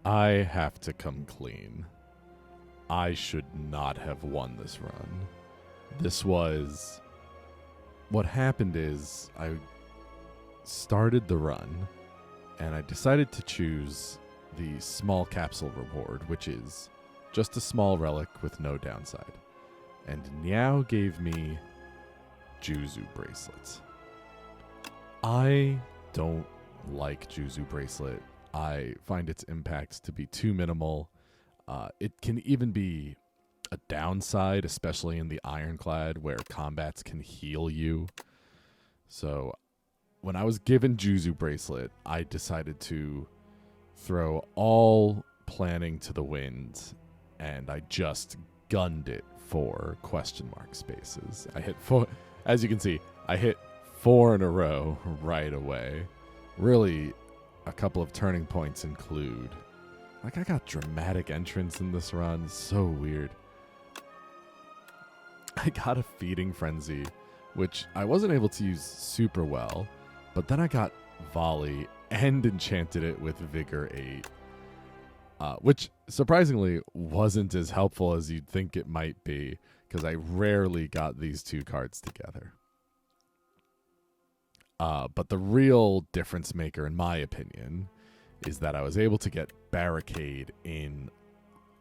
I have to come clean. I should not have won this run. This was... What happened is I started the run, and I decided to choose the small capsule reward, which is just a small relic with no downside. And Niao gave me Juzu bracelets. I don't like Juzu bracelet. I find its impact to be too minimal. It can even be a downside, especially in the Ironclad, where combats can heal you. So when I was given Juzu bracelet, I decided to throw all planning to the wind, and I just gunned it for question mark spaces. I hit 4, as you can see, I hit 4 in a row right away. Really, a couple of turning points include, like, I got dramatic entrance in this run. It's so weird. I got a Feeding Frenzy, which I wasn't able to use super well, but then I got Volley and enchanted it with Vigor 8, which surprisingly wasn't as helpful as you'd think it might be, because I rarely got these two cards together. But the real difference maker, in my opinion, is that I was able to get Barricade in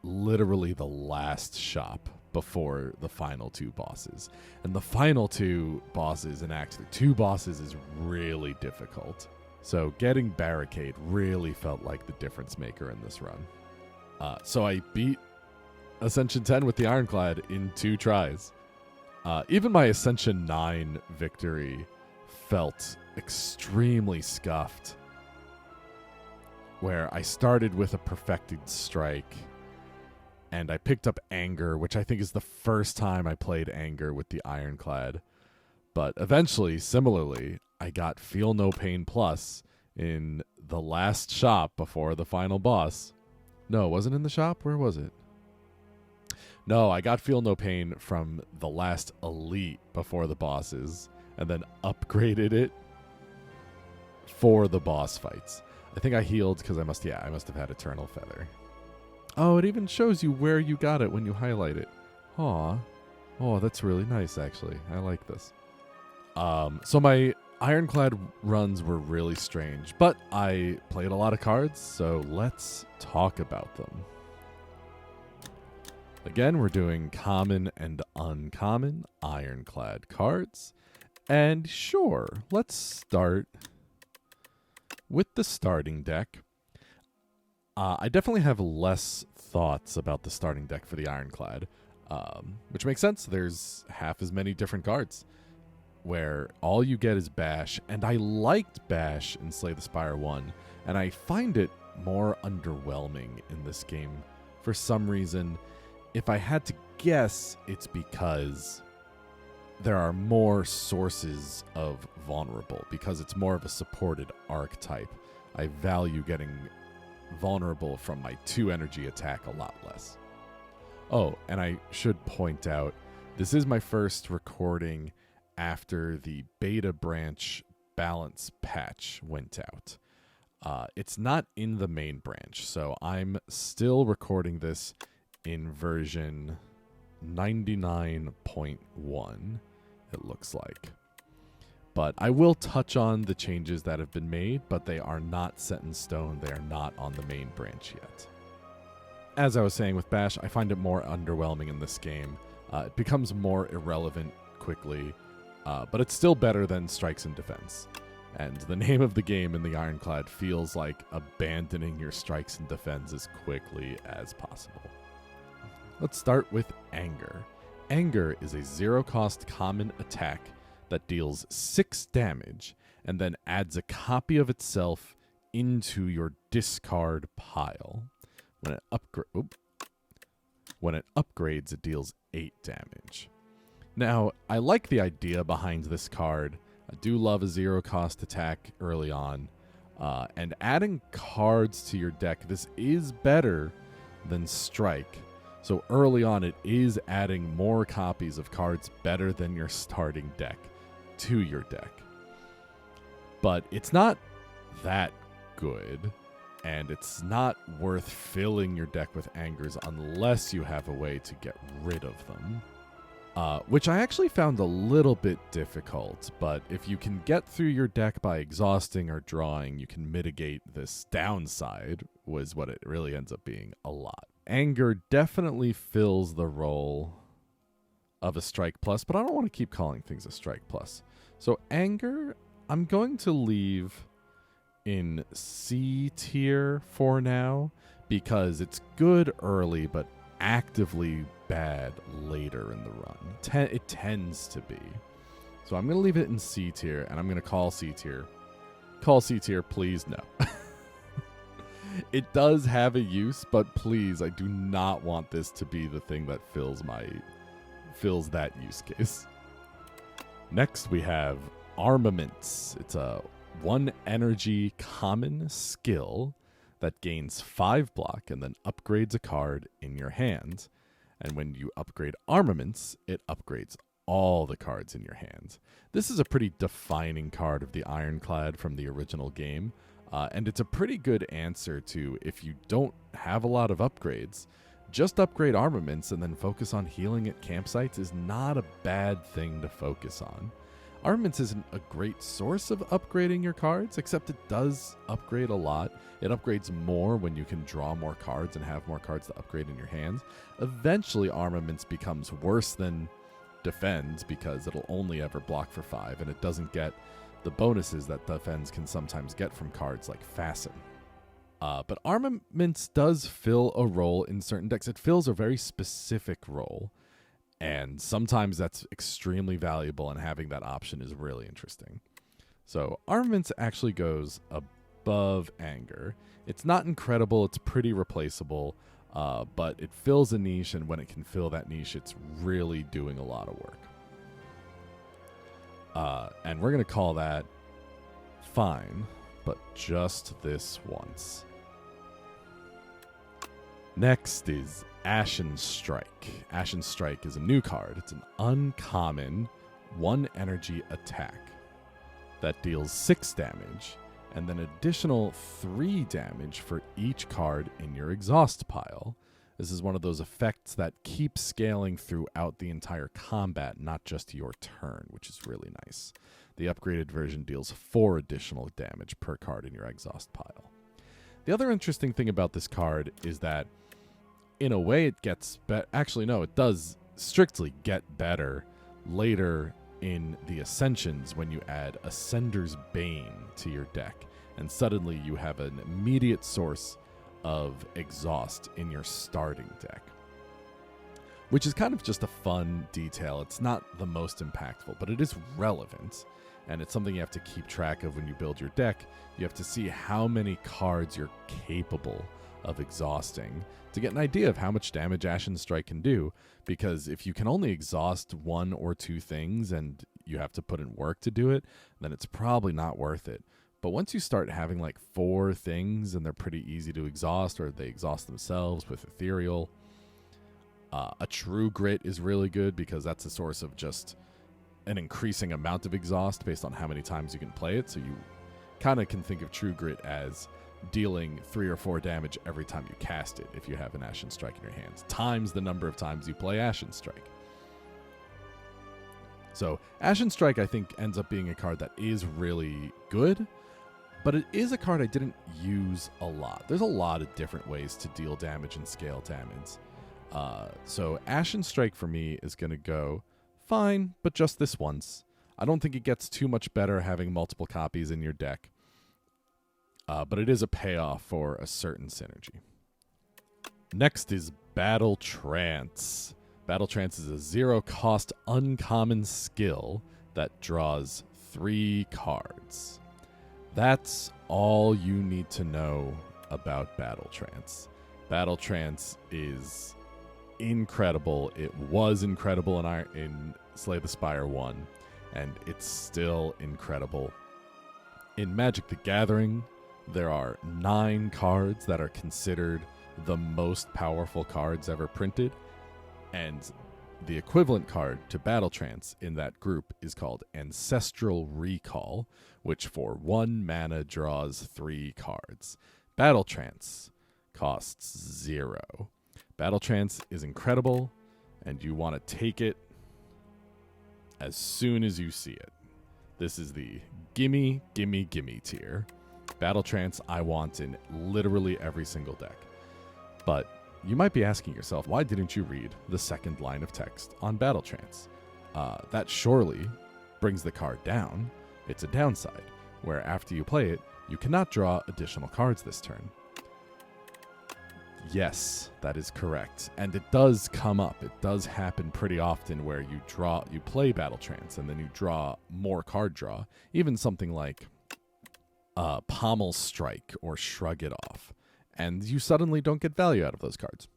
literally the last shop before the final 2 bosses. And the final 2 bosses, and actually 2 bosses, is really difficult. So getting Barricade really felt like the difference maker in this run. So I beat Ascension 10 with the Ironclad in 2 tries. Even my Ascension 9 victory felt extremely scuffed, where I started with a Perfected Strike, and I picked up Anger, which I think is the first time I played Anger with the Ironclad. But eventually, similarly, I got Feel No Pain Plus in the last shop before the final boss. No, it wasn't in the shop? Where was it? No, I got Feel No Pain from the last Elite before the bosses, and then upgraded it for the boss fights. I think I healed because I must have had Eternal Feather. Oh, it even shows you where you got it when you highlight it. Aw. Oh, that's really nice, actually. I like this. So my Ironclad runs were really strange, but I played a lot of cards, so let's talk about them. Again, we're doing common and uncommon Ironclad cards. And sure, let's start with the starting deck. I definitely have less thoughts about the starting deck for the Ironclad, which makes sense. There's half as many different cards, where all you get is Bash, and I liked Bash in Slay the Spire 1, and I find it more underwhelming in this game for some reason. If I had to guess, it's because there are more sources of vulnerable, because it's more of a supported archetype. I value getting vulnerable from my 2 energy attack a lot less. Oh, and I should point out, this is my first recording after the beta branch balance patch went out. It's not in the main branch, so I'm still recording this in version 99.1, it looks like. But I will touch on the changes that have been made, but they are not set in stone. They are not on the main branch yet. As I was saying with Bash, I find it more underwhelming in this game. It becomes more irrelevant quickly, but it's still better than Strikes and Defense. And the name of the game in the Ironclad feels like abandoning your Strikes and Defense as quickly as possible. Let's start with Anger. Anger is a 0-cost common attack that deals 6 damage and then adds a copy of itself into your discard pile. When it upgrades, it deals 8 damage. Now, I like the idea behind this card. I do love a 0-cost attack early on. And adding cards to your deck, this is better than Strike. So early on, it is adding more copies of cards better than your starting deck to your deck. But it's not that good. and it's not worth filling your deck with angers unless you have a way to get rid of them. Which I actually found a little bit difficult, but if you can get through your deck by exhausting or drawing, you can mitigate this downside, was what it really ends up being a lot. Anger definitely fills the role of a Strike Plus, but I don't want to keep calling things a Strike Plus. So Anger, I'm going to leave in C tier for now, because it's good early, but actively bad later in the run. It tends to be. So I'm going to leave it in C tier, and I'm going to call C tier. Call C tier, please, no. It does have a use, but please, I do not want this to be the thing that fills that use case. Next, we have Armaments. It's a 1 energy common skill that gains 5 block and then upgrades a card in your hand. And when you upgrade Armaments, it upgrades all the cards in your hand. This is a pretty defining card of the Ironclad from the original game, and it's a pretty good answer to, if you don't have a lot of upgrades, just upgrade Armaments and then focus on healing at campsites is not a bad thing to focus on. Armaments isn't a great source of upgrading your cards, except it does upgrade a lot. It upgrades more when you can draw more cards and have more cards to upgrade in your hands. Eventually, Armaments becomes worse than Defends because it'll only ever block for 5, and it doesn't get the bonuses that Defends can sometimes get from cards like Fasten. But Armaments does fill a role in certain decks. It fills a very specific role. And sometimes that's extremely valuable, and having that option is really interesting. So Armaments actually goes above Anger. It's not incredible. It's pretty replaceable, but it fills a niche, and when it can fill that niche, it's really doing a lot of work. And we're going to call that fine, but just this once. Next is Ashen Strike. Ashen Strike is a new card. It's an uncommon 1 energy attack that deals 6 damage and then additional 3 damage for each card in your exhaust pile. This is one of those effects that keeps scaling throughout the entire combat, not just your turn, which is really nice. The upgraded version deals 4 additional damage per card in your exhaust pile. The other interesting thing about this card is that in a way it gets better. Actually, no, it does strictly get better later in the Ascensions when you add Ascender's Bane to your deck, and suddenly you have an immediate source of exhaust in your starting deck, which is kind of just a fun detail. It's not the most impactful, but it is relevant, and it's something you have to keep track of when you build your deck. You have to see how many cards you're capable of exhausting to get an idea of how much damage Ashen Strike can do, because if you can only exhaust 1 or 2 things and you have to put in work to do it, then it's probably not worth it. But once you start having like 4 things and they're pretty easy to exhaust, or they exhaust themselves with Ethereal, a True Grit is really good because that's a source of just an increasing amount of exhaust based on how many times you can play it. So you kind of can think of True Grit as dealing 3 or 4 damage every time you cast it if you have an Ashen Strike in your hands, times the number of times you play Ashen Strike. So Ashen Strike, I think, ends up being a card that is really good, but it is a card I didn't use a lot. There's a lot of different ways to deal damage and scale damage. So Ashen Strike for me is going to go fine, but just this once. I don't think it gets too much better having multiple copies in your deck. But it is a payoff for a certain synergy. Next is Battle Trance. Battle Trance is a 0-cost uncommon skill that draws 3 cards. That's all you need to know about Battle Trance. Battle Trance is incredible. It was incredible in Slay the Spire 1, and it's still incredible. In Magic the Gathering, there are 9 cards that are considered the most powerful cards ever printed, and the equivalent card to Battle Trance in that group is called Ancestral Recall, which for 1 mana draws 3 cards. Battle Trance costs 0. Battle Trance is incredible, and you want to take it as soon as you see it. This is the gimme, gimme, gimme tier. Battle Trance I want in literally every single deck. But you might be asking yourself, why didn't you read the second line of text on Battle Trance? That surely brings the card down. It's a downside, where after you play it, you cannot draw additional cards this turn. Yes, that is correct. And it does come up. It does happen pretty often where you play Battle Trance and then you draw more card draw. Even something like Pommel Strike or Shrug It Off. And you suddenly don't get value out of those cards.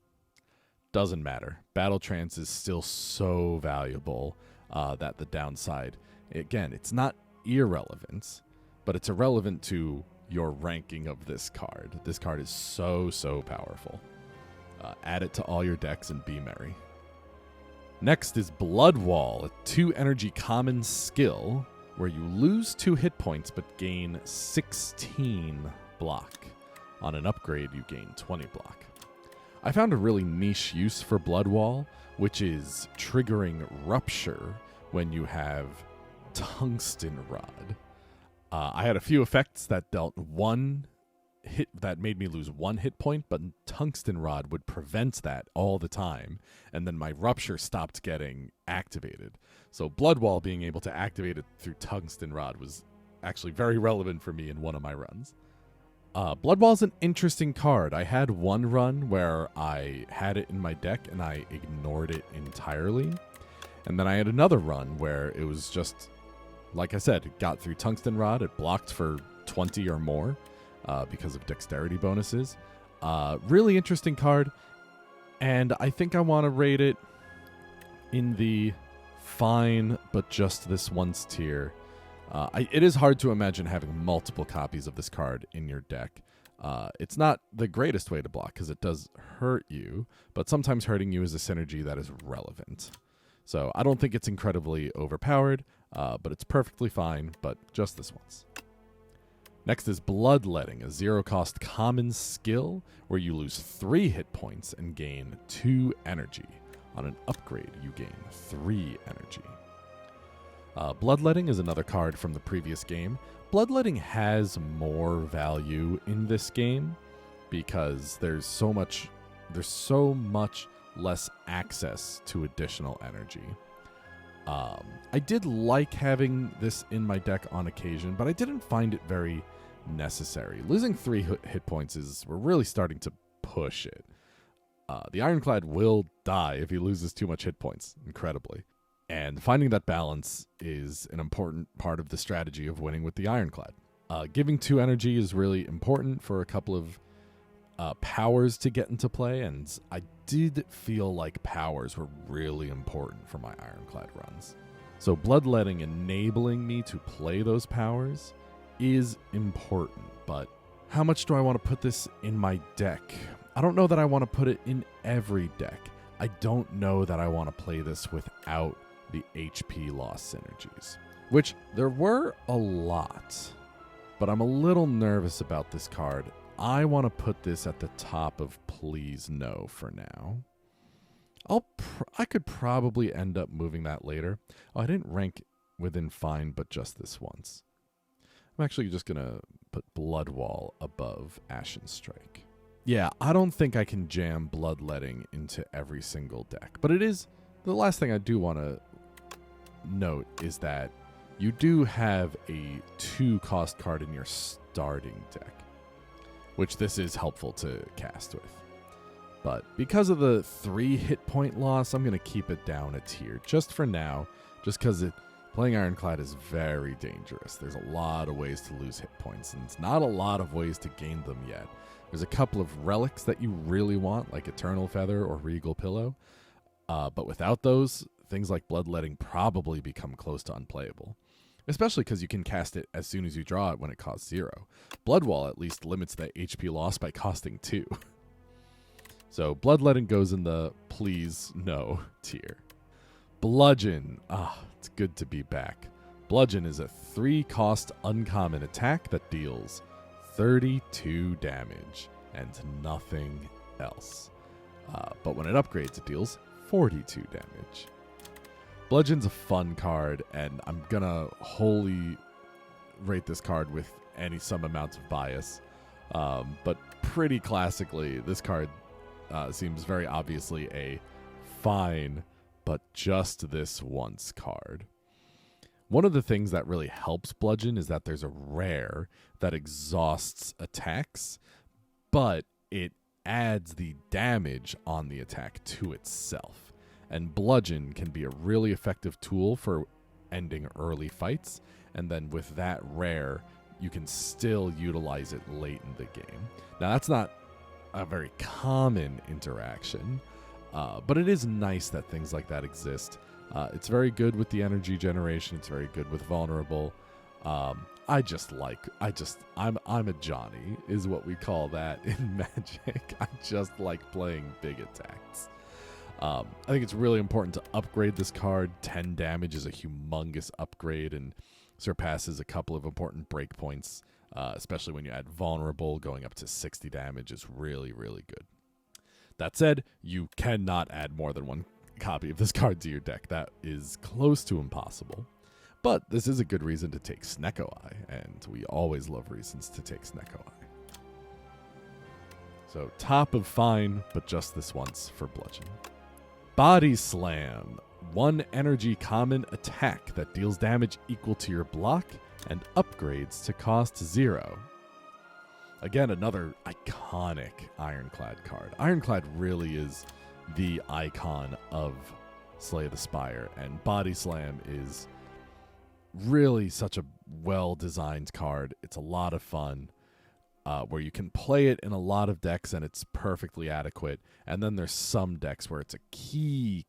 Doesn't matter. Battle Trance is still so valuable that the downside, again, it's not irrelevant, but it's irrelevant to your ranking of this card. This card is so powerful. Add it to all your decks and be merry. Next is Blood Wall, a 2 energy common skill where you lose 2 hit points but gain 16 block. On an upgrade, you gain 20 block. I found a really niche use for Blood Wall, which is triggering Rupture when you have Tungsten Rod. I had a few effects that dealt 1 hit, that made me lose 1 hit point, but Tungsten Rod would prevent that all the time, and then my Rupture stopped getting activated. So Blood Wall being able to activate it through Tungsten Rod was actually very relevant for me in one of my runs. Blood Wall is an interesting card. I had one run where I had it in my deck and I ignored it entirely. And then I had another run where it was just, like I said, it got through Tungsten Rod. It blocked for 20 or more because of dexterity bonuses. Really interesting card. And I think I want to rate it in the fine, but just this once tier. It is hard to imagine having multiple copies of this card in your deck. It's not the greatest way to block because it does hurt you, but sometimes hurting you is a synergy that is relevant. So I don't think it's incredibly overpowered, but it's perfectly fine, but just this once. Next is Bloodletting, a 0-cost common skill where you lose 3 hit points and gain 2 energy. On an upgrade, you gain 3 energy. Bloodletting is another card from the previous game. Bloodletting has more value in this game because there's so much less access to additional energy. I did like having this in my deck on occasion, but I didn't find it very necessary. Losing 3 hit points we're really starting to push it. The Ironclad will die if he loses too much hit points, incredibly. And finding that balance is an important part of the strategy of winning with the Ironclad. Giving 2 energy is really important for a couple of powers to get into play, and I did feel like powers were really important for my Ironclad runs. So Bloodletting enabling me to play those powers is important, but how much do I want to put this in my deck? I don't know that I want to put it in every deck. I don't know that I want to play this without the HP loss synergies, which there were a lot, but I'm a little nervous about this card. I want to put this at the top of please no for now. I could probably end up moving that later. Oh, I didn't rank within fine, but just this once. I'm actually just going to put Blood Wall above Ashen Strike. Yeah, I don't think I can jam Bloodletting into every single deck, but it is the last thing I do want to note is that you do have a 2-cost card in your starting deck, which this is helpful to cast with. But because of the 3 hit point loss, I'm going to keep it down a tier just for now, just because playing Ironclad is very dangerous. There's a lot of ways to lose hit points, and it's not a lot of ways to gain them yet. There's a couple of relics that you really want, like Eternal Feather or Regal Pillow, but without those, things like Bloodletting probably become close to unplayable, especially because you can cast it as soon as you draw it when it costs 0. Blood Wall at least limits that HP loss by costing 2. So Bloodletting goes in the please no tier. Bludgeon. It's good to be back. Bludgeon is a 3-cost uncommon attack that deals 32 damage and nothing else. But when it upgrades, it deals 42 damage. Bludgeon's a fun card, and I'm gonna wholly rate this card with some amount of bias. But pretty classically, this card seems very obviously a fine, but just this once card. One of the things that really helps Bludgeon is that there's a rare that exhausts attacks, but it adds the damage on the attack to itself. And Bludgeon can be a really effective tool for ending early fights, and then with that rare, you can still utilize it late in the game. Now, that's not a very common interaction, but it is nice that things like that exist. It's very good with the energy generation. It's very good with vulnerable. I'm a Johnny, is what we call that in Magic. I just like playing big attacks. I think it's really important to upgrade this card. 10 damage is a humongous upgrade and surpasses a couple of important breakpoints, especially when you add vulnerable. Going up to 60 damage is really, really good. That said, you cannot add more than one copy of this card to your deck. That is close to impossible. But this is a good reason to take Snecko Eye, and we always love reasons to take Snecko Eye. So top of fine, but just this once for Bludgeon. Body Slam. 1 energy common attack that deals damage equal to your block and upgrades to cost 0. Again, another iconic Ironclad card. Ironclad really is the icon of Slay the Spire, and Body Slam is really such a well-designed card. It's a lot of fun, where you can play it in a lot of decks and it's perfectly adequate, and then there's some decks where it's a key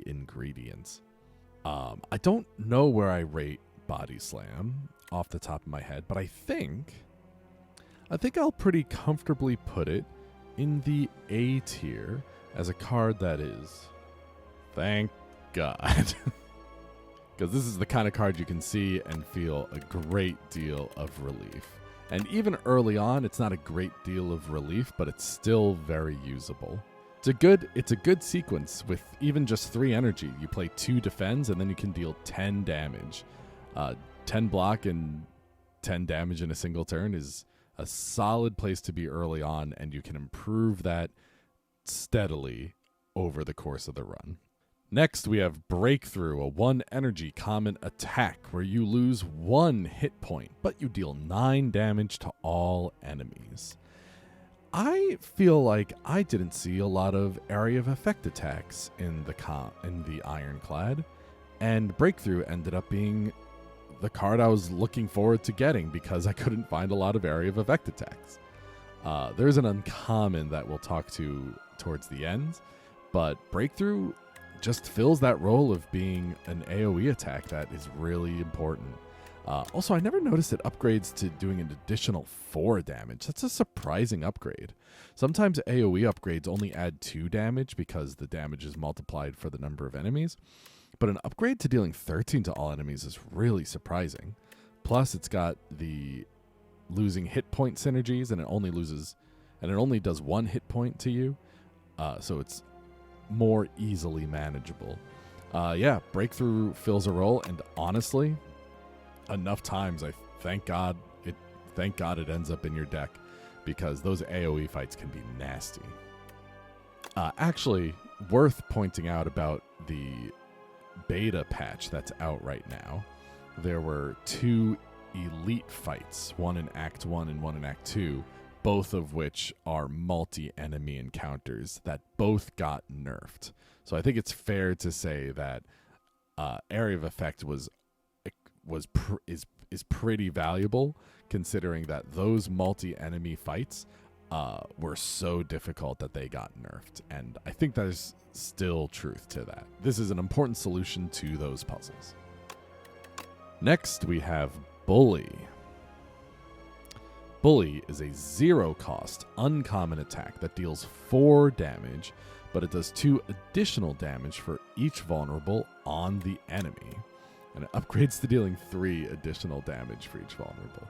ingredient. I don't know where I rate Body Slam off the top of my head, but I think I'll pretty comfortably put it in the A tier as a card that is, thank God. Because this is the kind of card you can see and feel a great deal of relief. And even early on, it's not a great deal of relief, but it's still very usable. It's a good sequence with even just 3 energy. You play 2 defends, and then you can deal 10 damage. 10 block and 10 damage in a single turn is a solid place to be early on, and you can improve that steadily over the course of the run. Next, we have Breakthrough, a 1 energy common attack where you lose 1 hit point, but you deal 9 damage to all enemies. I feel like I didn't see a lot of area of effect attacks in the Ironclad, and Breakthrough ended up being the card I was looking forward to getting because I couldn't find a lot of area of effect attacks. There's an uncommon that we'll talk to towards the end, but Breakthrough just fills that role of being an AoE attack that is really important. Also, I never noticed it upgrades to doing an additional 4 damage. That's a surprising upgrade. Sometimes AoE upgrades only add 2 damage because the damage is multiplied for the number of enemies, but an upgrade to dealing 13 to all enemies is really surprising. Plus, it's got the losing hit point synergies, and it only does 1 hit point to you, so it's more easily manageable. Breakthrough fills a role, and honestly, enough times I thank God it ends up in your deck, because those AoE fights can be nasty. Actually, worth pointing out about the beta patch that's out right now, there were 2 elite fights, one in Act 1 and one in Act 2, both of which are multi-enemy encounters that both got nerfed. So I think it's fair to say that area of effect is pretty valuable, considering that those multi-enemy fights were so difficult that they got nerfed. And I think there's still truth to that. This is an important solution to those puzzles. Next, we have Bully. Bully is a 0-cost, uncommon attack that deals 4 damage, but it does 2 additional damage for each vulnerable on the enemy, and it upgrades to dealing 3 additional damage for each vulnerable.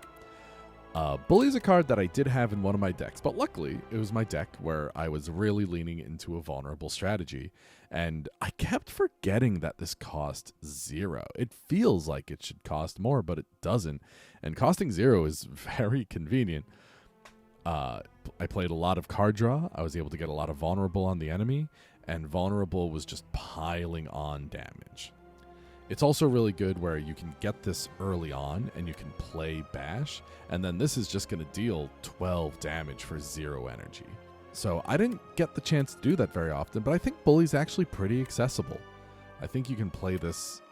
Bully's a card that I did have in one of my decks, but luckily it was my deck where I was really leaning into a vulnerable strategy, and I kept forgetting that this cost 0. It feels like it should cost more, but it doesn't, and costing 0 is very convenient. I played a lot of card draw. I was able to get a lot of vulnerable on the enemy, and vulnerable was just piling on damage. It's also really good where you can get this early on and you can play Bash, and then this is just going to deal 12 damage for 0 energy. So I didn't get the chance to do that very often, but I think Bully's actually pretty accessible. I think you can play this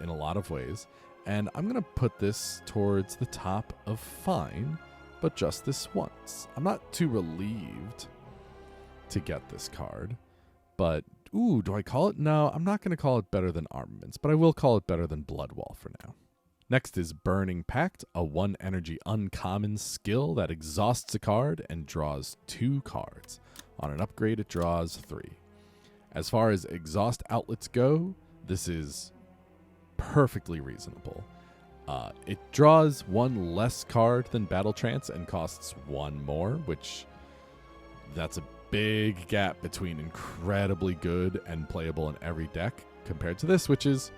in a lot of ways, and I'm going to put this towards the top of fine, but just this once. I'm not too relieved to get this card, but ooh, do I call it? No, I'm not going to call it better than Armaments, but I will call it better than Bloodwall for now. Next is Burning Pact, a 1 energy uncommon skill that exhausts a card and draws 2 cards. On an upgrade, it draws 3. As far as exhaust outlets go, this is perfectly reasonable. It draws 1 less card than Battle Trance and costs 1 more, which that's a big gap between incredibly good and playable in every deck compared to this, which is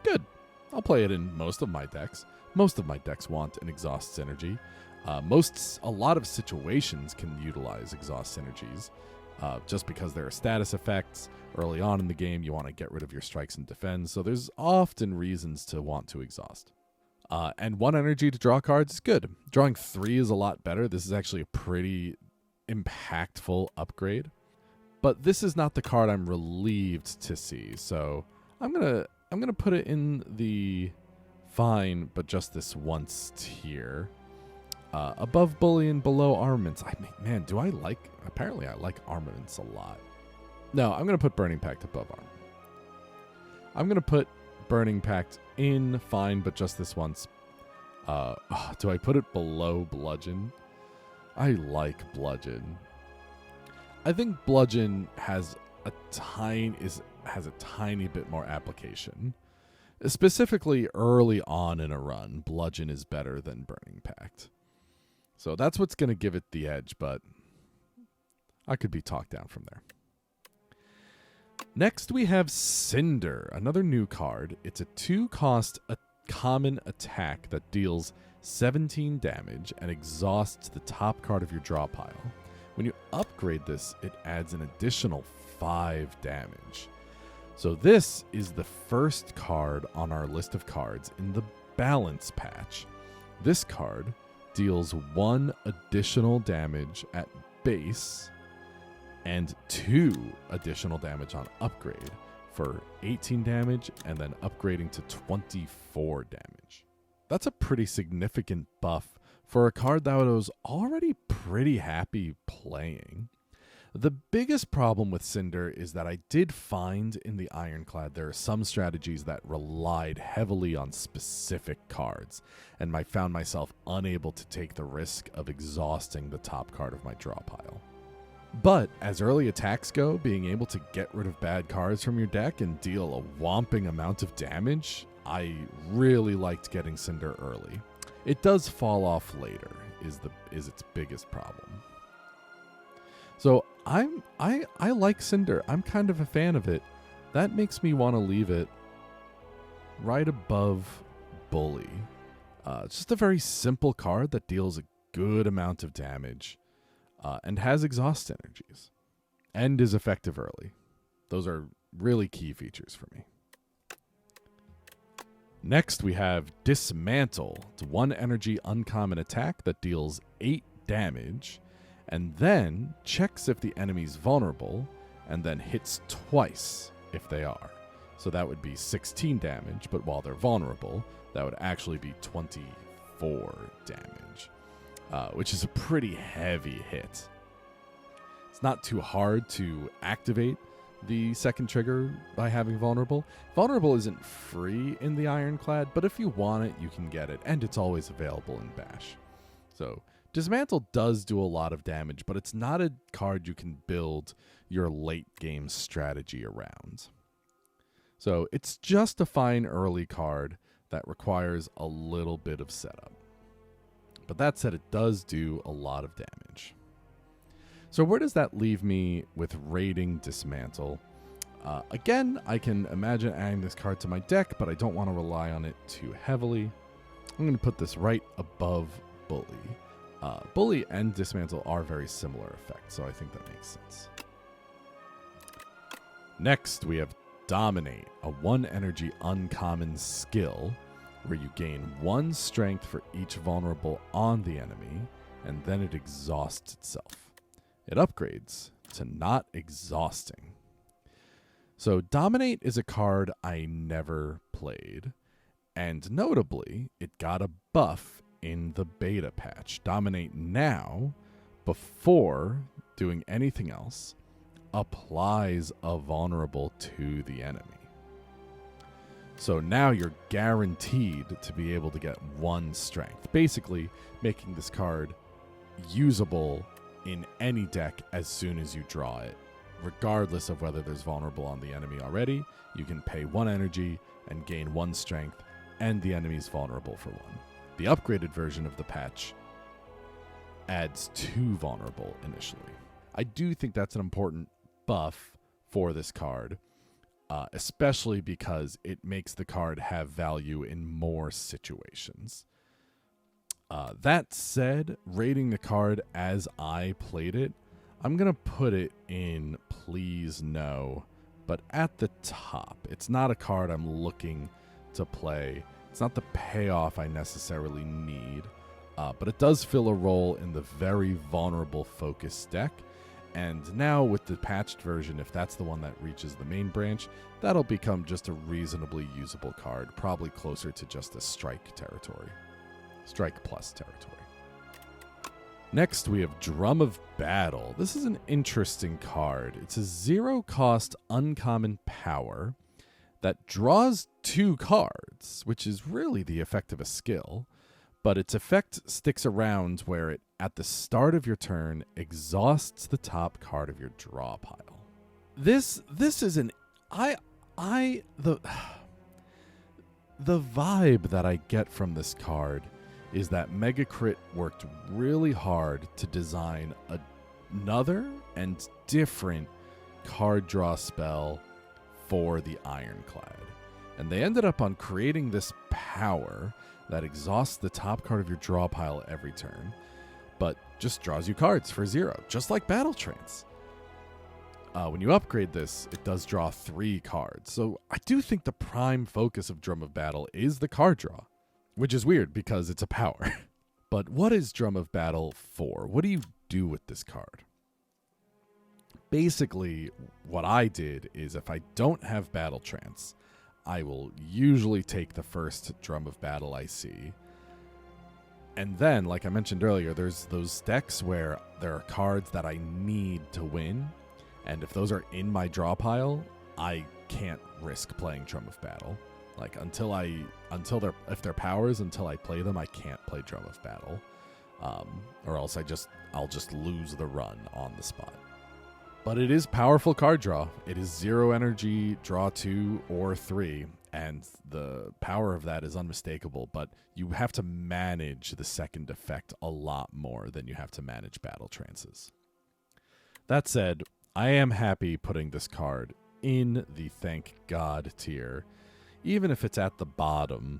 good. I'll play it in most of my decks. Most of my decks want an exhaust synergy. A lot of situations can utilize exhaust synergies just because there are status effects. Early on in the game, you want to get rid of your strikes and defend, so there's often reasons to want to exhaust. And 1 energy to draw cards is good. Drawing 3 is a lot better. This is actually a pretty impactful upgrade, but this is not the card I'm relieved to see, so I'm gonna put it in the fine but just this once tier, above Bully and below Armaments. Apparently I like Armaments a lot. No, I'm gonna put Burning Pact above Armament. I'm gonna put Burning Pact in fine but just this once. Do I put it below Bludgeon? I like Bludgeon. I think Bludgeon has a tiny bit more application. Specifically early on in a run, Bludgeon is better than Burning Pact. So that's what's going to give it the edge, but I could be talked down from there. Next we have Cinder, another new card. It's a 2-cost common attack that deals 17 damage and exhausts the top card of your draw pile. When you upgrade this, it adds an additional 5 damage. So this is the first card on our list of cards in the balance patch. This card deals 1 additional damage at base and 2 additional damage on upgrade for 18 damage and then upgrading to 24 damage. That's a pretty significant buff for a card that I was already pretty happy playing. The biggest problem with Cinder is that I did find in the Ironclad there are some strategies that relied heavily on specific cards, and I found myself unable to take the risk of exhausting the top card of my draw pile. But as early attacks go, being able to get rid of bad cards from your deck and deal a whopping amount of damage, I really liked getting Cinder early. It does fall off later, is its biggest problem. So I like Cinder. I'm kind of a fan of it. That makes me want to leave it right above Bully. It's just a very simple card that deals a good amount of damage and has exhaust energies and is effective early. Those are really key features for me. Next, we have Dismantle. It's 1 energy uncommon attack that deals 8 damage and then checks if the enemy's vulnerable and then hits twice if they are. So that would be 16 damage, but while they're vulnerable, that would actually be 24 damage, which is a pretty heavy hit. It's not too hard to activate the second trigger by having Vulnerable. Vulnerable isn't free in the Ironclad, but if you want it, you can get it, and it's always available in Bash. So Dismantle does do a lot of damage, but it's not a card you can build your late game strategy around. So it's just a fine early card that requires a little bit of setup. But that said, it does do a lot of damage. So where does that leave me with raiding Dismantle? Again, I can imagine adding this card to my deck, but I don't want to rely on it too heavily. I'm going to put this right above Bully. Bully and Dismantle are very similar effects, so I think that makes sense. Next, we have Dominate, a 1 energy uncommon skill where you gain 1 strength for each vulnerable on the enemy, and then it exhausts itself. It upgrades to not exhausting. So Dominate is a card I never played, and notably, it got a buff in the beta patch. Dominate now, before doing anything else, applies a vulnerable to the enemy. So now you're guaranteed to be able to get 1 strength, basically making this card usable in any deck as soon as you draw it. Regardless of whether there's vulnerable on the enemy already, you can pay 1 energy and gain 1 strength, and the enemy's vulnerable for 1. The upgraded version of the patch adds 2 vulnerable initially. I do think that's an important buff for this card, especially because it makes the card have value in more situations. That said, rating the card as I played it, I'm going to put it in Please No, but at the top. It's not a card I'm looking to play. It's not the payoff I necessarily need, but it does fill a role in the very vulnerable focus deck. And now with the patched version, if that's the one that reaches the main branch, that'll become just a reasonably usable card, probably closer to just a strike territory. Strike plus territory. Next, we have Drum of Battle. This is an interesting card. It's a 0-cost uncommon power that draws 2 cards, which is really the effect of a skill, but its effect sticks around where it, at the start of your turn, exhausts the top card of your draw pile. This is an... The vibe that I get from this card is that Mega Crit worked really hard to design another and different card draw spell for the Ironclad. And they ended up on creating this power that exhausts the top card of your draw pile every turn, but just draws you cards for 0, just like Battle Trance. When you upgrade this, it does draw 3 cards. So I do think the prime focus of Drum of Battle is the card draw, which is weird because it's a power. But what is Drum of Battle for? What do you do with this card? Basically, what I did is if I don't have Battle Trance, I will usually take the first Drum of Battle I see. And then, like I mentioned earlier, there's those decks where there are cards that I need to win. And if those are in my draw pile, I can't risk playing Drum of Battle. Like if they're powers, until I play them, I can't play Drum of Battle, or else I'll just lose the run on the spot. But it is powerful card draw. It is 0 energy, draw 2 or 3, and the power of that is unmistakable. But you have to manage the second effect a lot more than you have to manage Battle Trances. That said, I am happy putting this card in the Thank God tier. Even if it's at the bottom,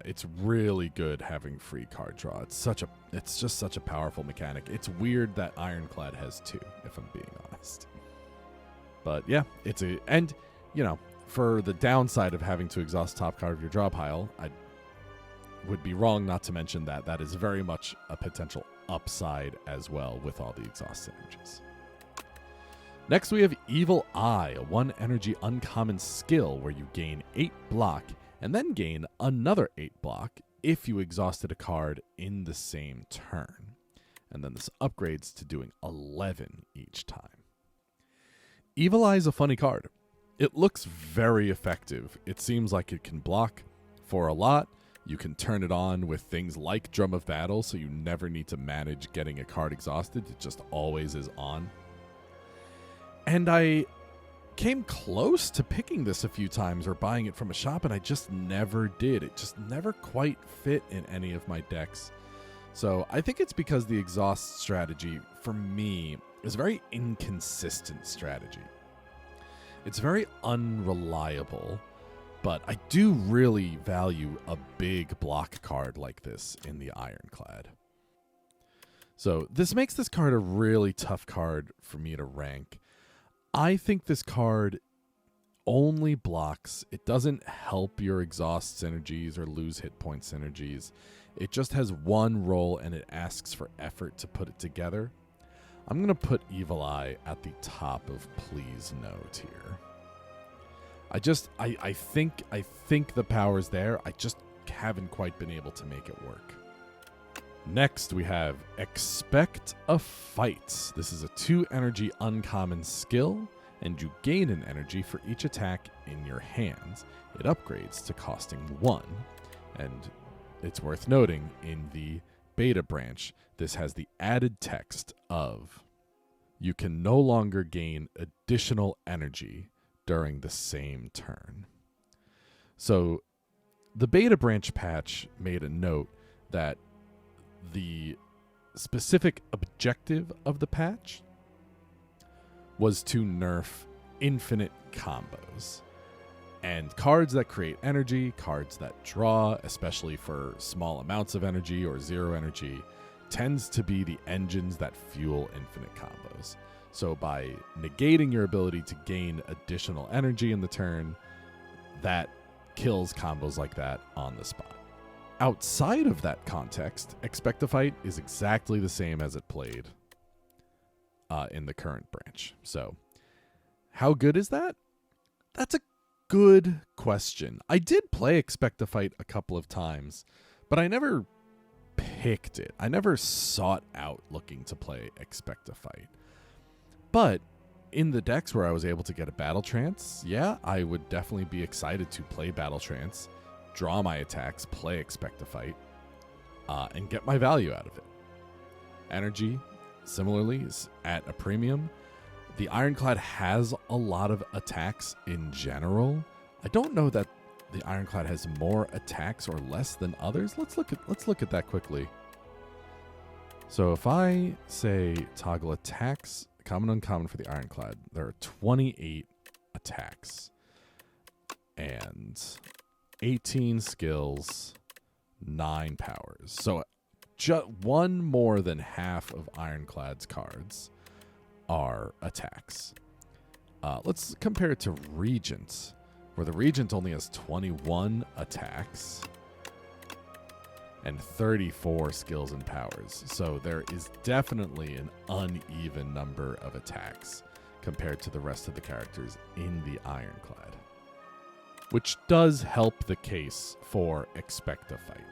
it's really good having free card draw. It's just such a powerful mechanic. It's weird that Ironclad has 2, if I'm being honest. But yeah, for the downside of having to exhaust top card of your draw pile, I would be wrong not to mention that is very much a potential upside as well with all the exhaust synergies. Next, we have Evil Eye, a 1 energy uncommon skill where you gain 8 block and then gain another 8 block if you exhausted a card in the same turn. And then this upgrades to doing 11 each time. Evil Eye is a funny card. It looks very effective. It seems like it can block for a lot. You can turn it on with things like Drum of Battle, so you never need to manage getting a card exhausted. It just always is on. And I came close to picking this a few times or buying it from a shop, and I just never did. It just never quite fit in any of my decks. So I think it's because the exhaust strategy, for me, is a very inconsistent strategy. It's very unreliable, but I do really value a big block card like this in the Ironclad. So this makes this card a really tough card for me to rank. I think this card only blocks. It doesn't help your exhaust synergies or lose hit point synergies. It just has one role, and it asks for effort to put it together. I'm going to put Evil Eye at the top of Please No tier. I think the power's there. I just haven't quite been able to make it work. Next, we have Expect a Fight. This is a 2-energy uncommon skill, and you gain an energy for each attack in your hands. It upgrades to costing 1. And it's worth noting, in the beta branch, this has the added text of, you can no longer gain additional energy during the same turn. So the beta branch patch made a note that the specific objective of the patch was to nerf infinite combos. And cards that create energy, cards that draw, especially for small amounts of energy or 0 energy, tends to be the engines that fuel infinite combos. So by negating your ability to gain additional energy in the turn, that kills combos like that on the spot. Outside of that context, Expect a Fight is exactly the same as it played in the current branch. So how good is that? That's a good question. I did play Expect a Fight a couple of times, but I never picked it. I never sought out looking to play Expect a Fight. But in the decks where I was able to get a Battle Trance, yeah, I would definitely be excited to play Battle Trance, draw my attacks, play Expect a Fight, and get my value out of it. Energy, similarly, is at a premium. The Ironclad has a lot of attacks in general. I don't know that the Ironclad has more attacks or less than others. Let's look at that quickly. So if I say toggle attacks, common uncommon for the Ironclad, there are 28 attacks and 18 skills, 9 powers. So just one more than half of Ironclad's cards are attacks. Let's compare it to Regent, where the Regent only has 21 attacks and 34 skills and powers. So there is definitely an uneven number of attacks compared to the rest of the characters in the Ironclad, which does help the case for Expect a Fight.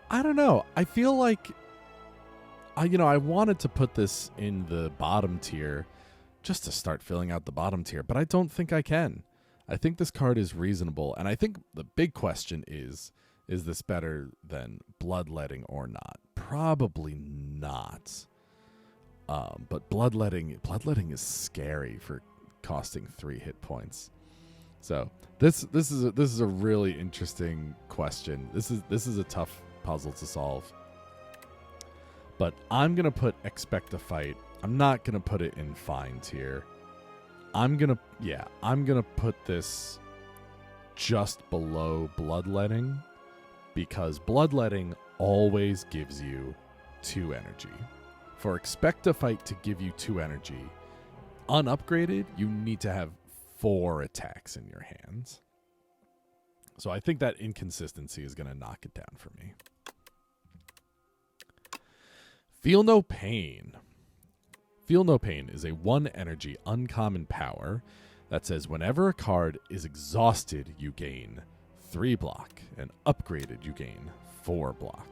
I don't know. I feel like I wanted to put this in the bottom tier just to start filling out the bottom tier, but I don't think I can. I think this card is reasonable, and I think the big question is this better than Bloodletting or not? Probably not. But Bloodletting is scary for costing 3 hit points. So this is a really interesting question. This is a tough puzzle to solve. But I'm going to put Expect a Fight. I'm not going to put it in fine tier. I'm going to put this just below Bloodletting, because Bloodletting always gives you 2 energy. For Expect a Fight to give you 2 energy, unupgraded, you need to have 4 attacks in your hands. So I think that inconsistency is going to knock it down for me. Feel No Pain. Feel No Pain is a 1 energy uncommon power that says whenever a card is exhausted, you gain 3 block, and upgraded, you gain 4 block.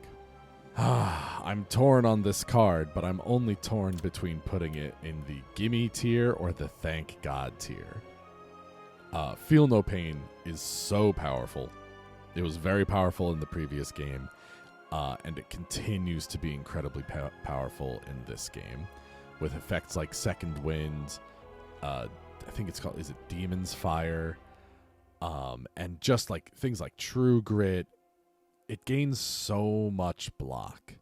I'm torn on this card, but I'm only torn between putting it in the gimme tier or the thank God tier. Feel No Pain is so powerful. It was very powerful in the previous game, and it continues to be incredibly powerful in this game, with effects like Second Wind, I think it's called, is it Demon's Fire? And just like things like True Grit, it gains so much block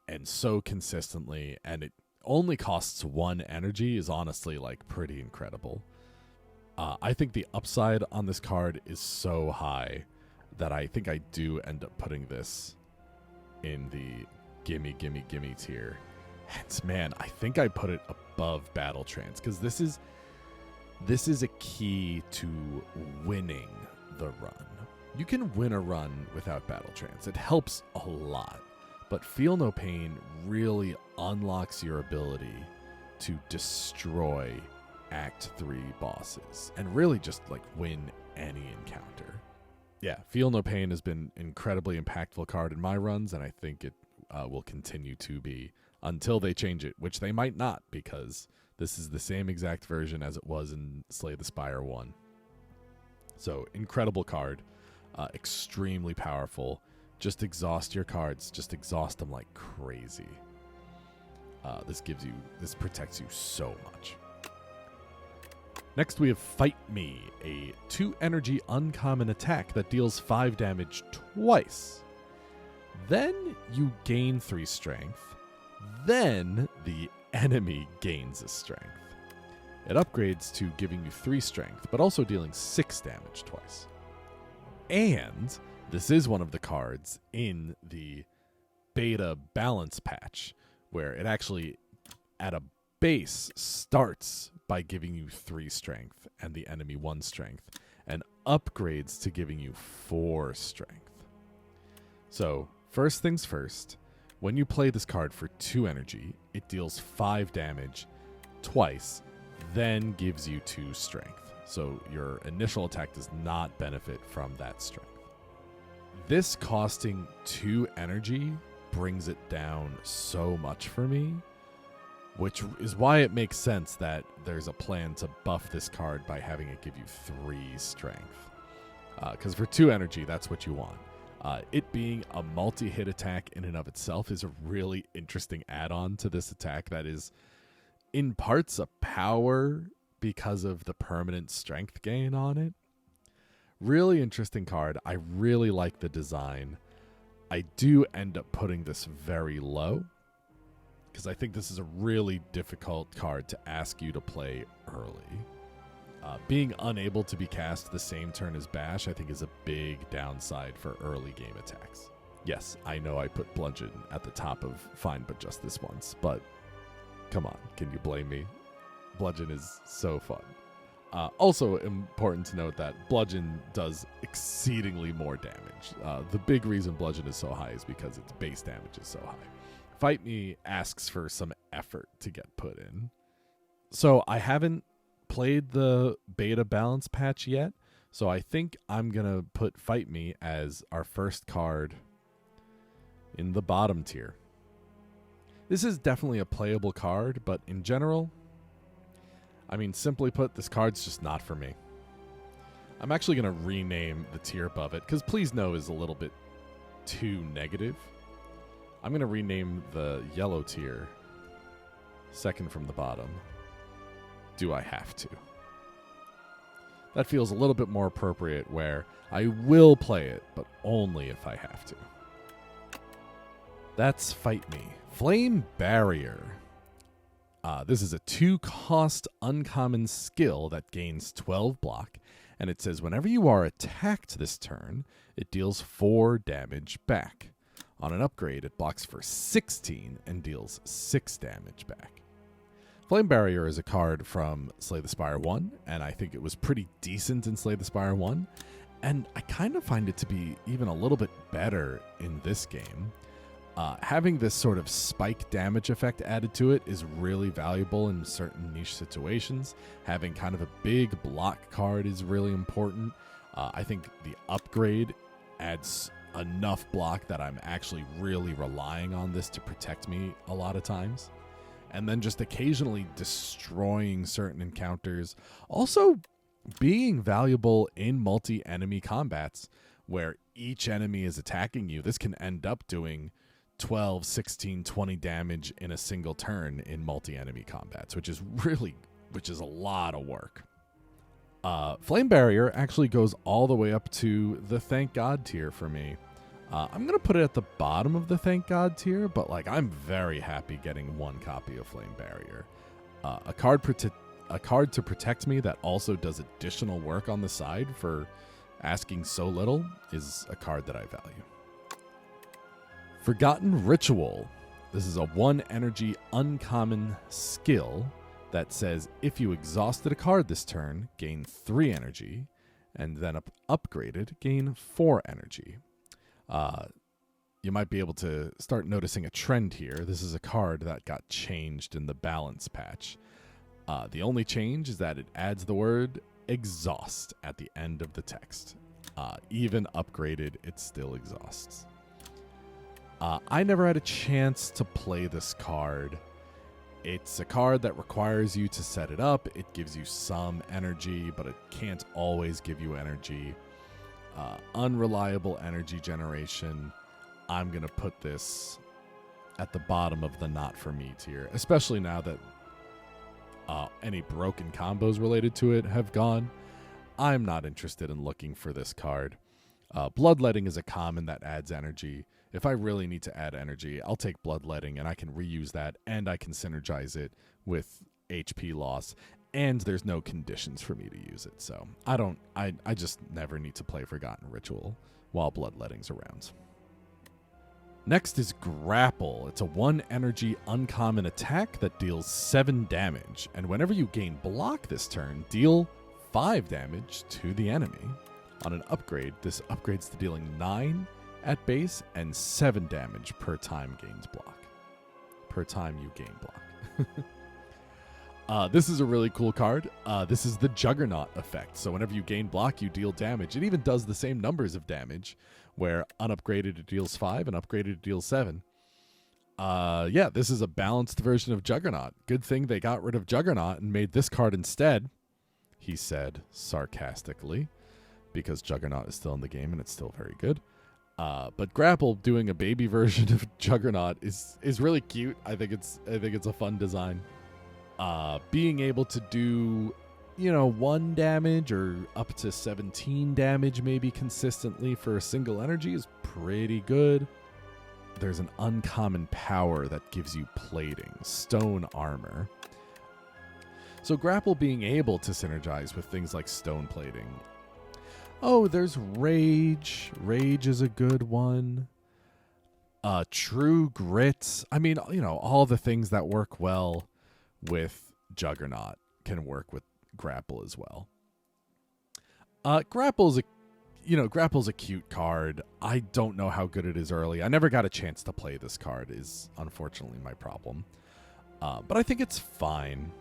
and so consistently, and it only costs 1 energy is honestly like pretty incredible. I think the upside on this card is so high that I think I do end up putting this in the gimme tier. And man, I think I put it above Battle Trance because this is a key to winning the run. You can win a run without Battle Trance. It helps a lot. But Feel No Pain really unlocks your ability to destroy Act 3 bosses and really just like win any encounter. Yeah, Feel No Pain has been incredibly impactful card in my runs, and I think it will continue to be until they change it, which they might not, because this is the same exact version as it was in Slay the Spire 1. So, incredible card. Extremely powerful. Just exhaust your cards. Just exhaust them like crazy. This protects you so much. Next we have Fight Me, a 2 energy uncommon attack that deals 5 damage twice. Then you gain 3 strength. Then the enemy gains a strength. It upgrades to giving you 3 strength, but also dealing 6 damage twice. And this is one of the cards in the beta balance patch, where it actually, at a base, starts by giving you 3 strength and the enemy 1 strength, and upgrades to giving you 4 strength. So, first things first, when you play this card for 2 energy, it deals 5 damage twice, then gives you 2 strength. So your initial attack does not benefit from that strength. This costing 2 energy brings it down so much for me, which is why it makes sense that there's a plan to buff this card by having it give you 3 strength. Because for 2 energy, that's what you want. It being a multi-hit attack in and of itself is a really interesting add-on to this attack that is in parts a power because of the permanent strength gain on it. Really interesting card. I really like the design. I do end up putting this very low because I think this is a really difficult card to ask you to play early. Being unable to be cast the same turn as Bash, I think, is a big downside for early game attacks. Yes, I know I put Bludgeon at the top of Fine But Just This Once, but come on, can you blame me? Bludgeon is so fun. Also important to note that Bludgeon does exceedingly more damage. The big reason Bludgeon is so high is because its base damage is so high. Fight Me asks for some effort to get put in. So I haven't played the beta balance patch yet, so I think I'm going to put Fight Me as our first card in the bottom tier. This is definitely a playable card, but in general, I mean, simply put, this card's just not for me. I'm actually going to rename the tier above it, because Please No is a little bit too negative. I'm going to rename the yellow tier, second from the bottom, Do I Have To? That feels a little bit more appropriate, where I will play it, but only if I have to. That's Fight Me. Flame Barrier. This is a 2-cost uncommon skill that gains 12 block, and it says whenever you are attacked this turn, it deals 4 damage back. On an upgrade, it blocks for 16 and deals 6 damage back. Flame Barrier is a card from Slay the Spire 1, and I think it was pretty decent in Slay the Spire 1, and I kind of find it to be even a little bit better in this game. Having this sort of spike damage effect added to it is really valuable in certain niche situations. Having kind of a big block card is really important. I think the upgrade adds enough block that I'm actually really relying on this to protect me a lot of times. And then just occasionally destroying certain encounters. Also being valuable in multi-enemy combats where each enemy is attacking you. This can end up doing 12, 16, 20 damage in a single turn in multi-enemy combats, which is really which is a lot of work. Flame Barrier actually goes all the way up to the Thank God tier for me. I'm going to put it at the bottom of the Thank God tier, but like I'm very happy getting one copy of Flame Barrier. A card to protect me that also does additional work on the side for asking so little is a card that I value. Forgotten Ritual. This is a 1 energy uncommon skill that says if you exhausted a card this turn, gain 3 energy, and then upgraded, gain 4 energy. You might be able to start noticing a trend here. This is a card that got changed in the balance patch. The only change is that it adds the word exhaust at the end of the text. Even upgraded, it still exhausts. I never had a chance to play this card. It's a card that requires you to set it up. It gives you some energy, but it can't always give you energy. Unreliable energy generation. I'm going to put this at the bottom of the not for me tier, especially now that any broken combos related to it have gone. I'm not interested in looking for this card. Bloodletting is a common that adds energy. If I really need to add energy, I'll take Bloodletting and I can reuse that and I can synergize it with HP loss, and there's no conditions for me to use it. So I just never need to play Forgotten Ritual while Bloodletting's around. Next is Grapple. It's a 1 energy uncommon attack that deals 7 damage, and whenever you gain block this turn, deal 5 damage to the enemy. On an upgrade, this upgrades to dealing 9 at base and 7 damage per time gains block. Per time you gain block. This is a really cool card. This is the Juggernaut effect. So whenever you gain block, you deal damage. It even does the same numbers of damage, where unupgraded it deals 5 and upgraded it deals 7. Yeah, this is a balanced version of Juggernaut. Good thing they got rid of Juggernaut and made this card instead, he said sarcastically, because Juggernaut is still in the game and it's still very good. But Grapple doing a baby version of Juggernaut is really cute. I think it's a fun design. Being able to do, 1 damage or up to 17 damage maybe consistently for a single energy is pretty good. There's an uncommon power that gives you plating, stone armor. So Grapple being able to synergize with things like stone plating. Oh, there's Rage. Rage is a good one. True Grit. I mean, all the things that work well with Juggernaut can work with Grapple as well. Grapple's a cute card. I don't know how good it is early. I never got a chance to play this card is unfortunately my problem. But I think it's fine.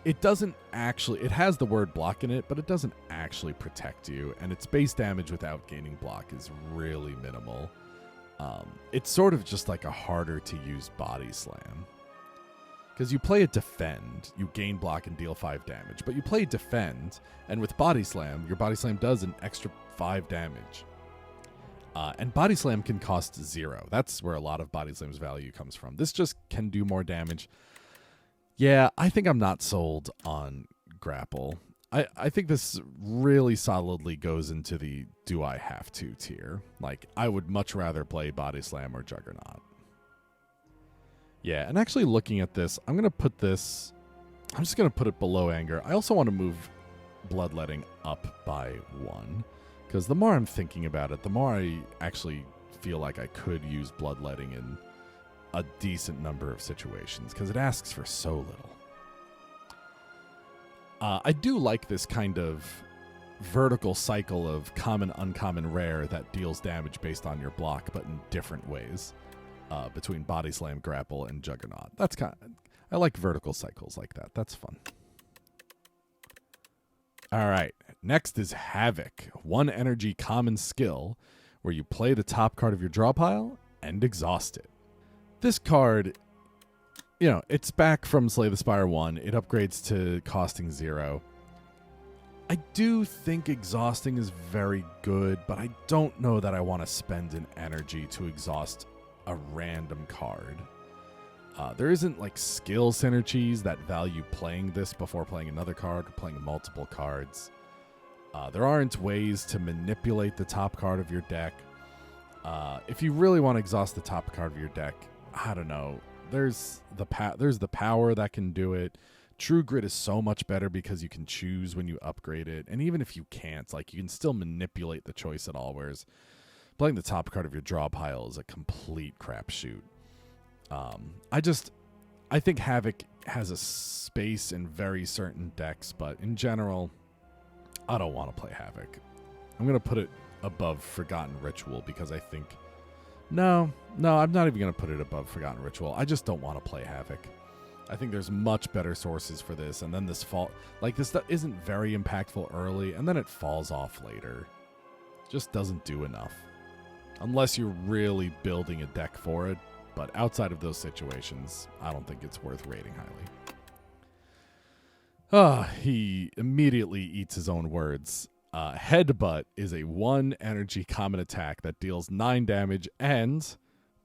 It has the word block in it, but it doesn't actually protect you, and its base damage without gaining block is really minimal. It's sort of just like a harder to use Body Slam. Because you play a Defend, you gain block and deal 5 damage, but you play Defend, and with Body Slam, your Body Slam does an extra 5 damage. And Body Slam can cost 0. That's where a lot of Body Slam's value comes from. This just can do more damage. Yeah, I think I'm not sold on Grapple. I think this really solidly goes into the do I have to tier. Like, I would much rather play Body Slam or Juggernaut. Yeah, and actually looking at this, I'm just going to put it below Anger. I also want to move Bloodletting up by 1. Because the more I'm thinking about it, the more I actually feel like I could use Bloodletting in a decent number of situations, because it asks for so little. I do like this kind of vertical cycle of common, uncommon, rare that deals damage based on your block, but in different ways, between Body Slam, Grapple, and Juggernaut. I like vertical cycles like that. That's fun. All right, next is Havoc, 1 energy common skill, where you play the top card of your draw pile and exhaust it. This card, it's back from Slay the Spire 1. It upgrades to costing 0. I do think exhausting is very good, but I don't know that I want to spend an energy to exhaust a random card. There isn't like skill synergies that value playing this before playing another card or playing multiple cards. There aren't ways to manipulate the top card of your deck. If you really want to exhaust the top card of your deck, I don't know. There's the power that can do it. True Grit is so much better because you can choose when you upgrade it. And even if you can't, like, you can still manipulate the choice at all, whereas playing the top card of your draw pile is a complete crapshoot. I think Havoc has a space in very certain decks, but in general, I don't want to play Havoc. I'm going to put it above Forgotten Ritual because I think... No, I'm not even going to put it above Forgotten Ritual. I just don't want to play Havoc. I think there's much better sources for this, and then this this stuff isn't very impactful early, and then it falls off later. Just doesn't do enough. Unless you're really building a deck for it, but outside of those situations, I don't think it's worth rating highly. He immediately eats his own words. Headbutt is a 1 energy common attack that deals 9 damage and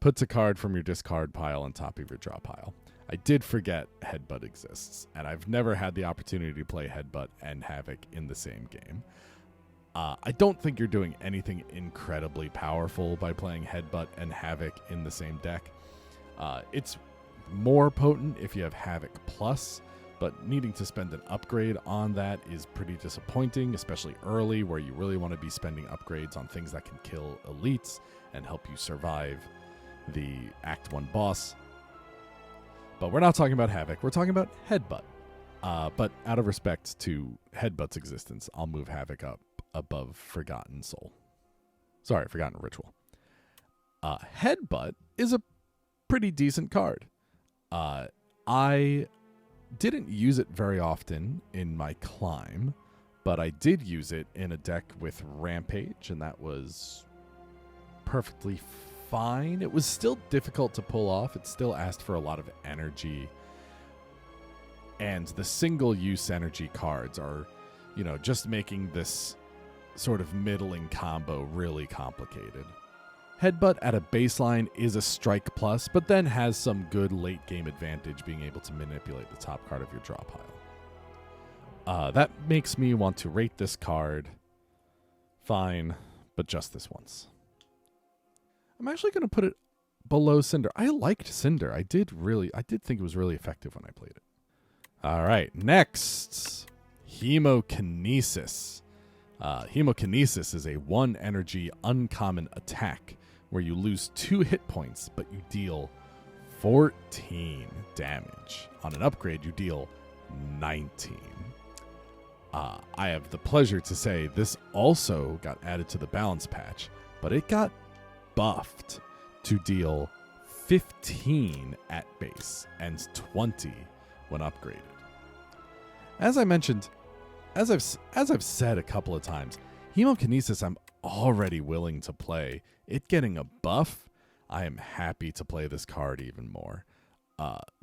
puts a card from your discard pile on top of your draw pile. I did forget Headbutt exists, and I've never had the opportunity to play Headbutt and Havoc in the same game. I don't think you're doing anything incredibly powerful by playing Headbutt and Havoc in the same deck. It's more potent if you have Havoc Plus, but needing to spend an upgrade on that is pretty disappointing, especially early where you really want to be spending upgrades on things that can kill elites and help you survive the Act 1 boss. But we're not talking about Havoc, we're talking about Headbutt. But out of respect to Headbutt's existence, I'll move Havoc up above Forgotten Ritual. Headbutt is a pretty decent card. I didn't use it very often in my climb, but I did use it in a deck with Rampage, and that was perfectly fine. It was still difficult to pull off. It still asked for a lot of energy, and the single-use energy cards are, just making this sort of middling combo really complicated. Headbutt at a baseline is a strike plus, but then has some good late game advantage being able to manipulate the top card of your draw pile. That makes me want to rate this card fine, but just this once. I'm actually going to put it below Cinder. I liked Cinder. I did think it was really effective when I played it. All right, next, Hemokinesis. Hemokinesis is a 1 energy uncommon attack where you lose 2 hit points, but you deal 14 damage. On an upgrade, you deal 19. I have the pleasure to say this also got added to the balance patch, but it got buffed to deal 15 at base and 20 when upgraded. As I mentioned, as I've said a couple of times, Hemokinesis I'm already willing to play. It getting a buff, I am happy to play this card even more.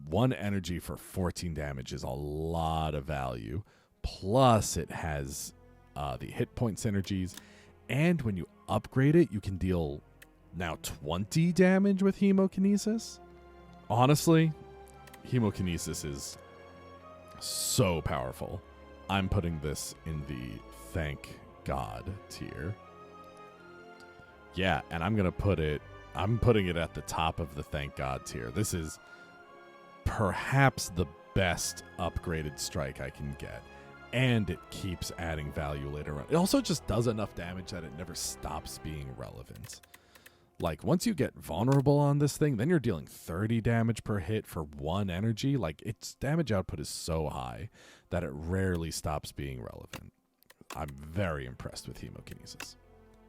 1 energy for 14 damage is a lot of value. Plus, it has the hit point synergies. And when you upgrade it, you can deal now 20 damage with Hemokinesis. Honestly, Hemokinesis is so powerful. I'm putting this in the thank God tier. Yeah, and I'm putting it at the top of the thank God tier. This is perhaps the best upgraded strike I can get. And it keeps adding value later on. It also just does enough damage that it never stops being relevant. Like, once you get vulnerable on this thing, then you're dealing 30 damage per hit for 1 energy. Like, its damage output is so high that it rarely stops being relevant. I'm very impressed with Hemokinesis.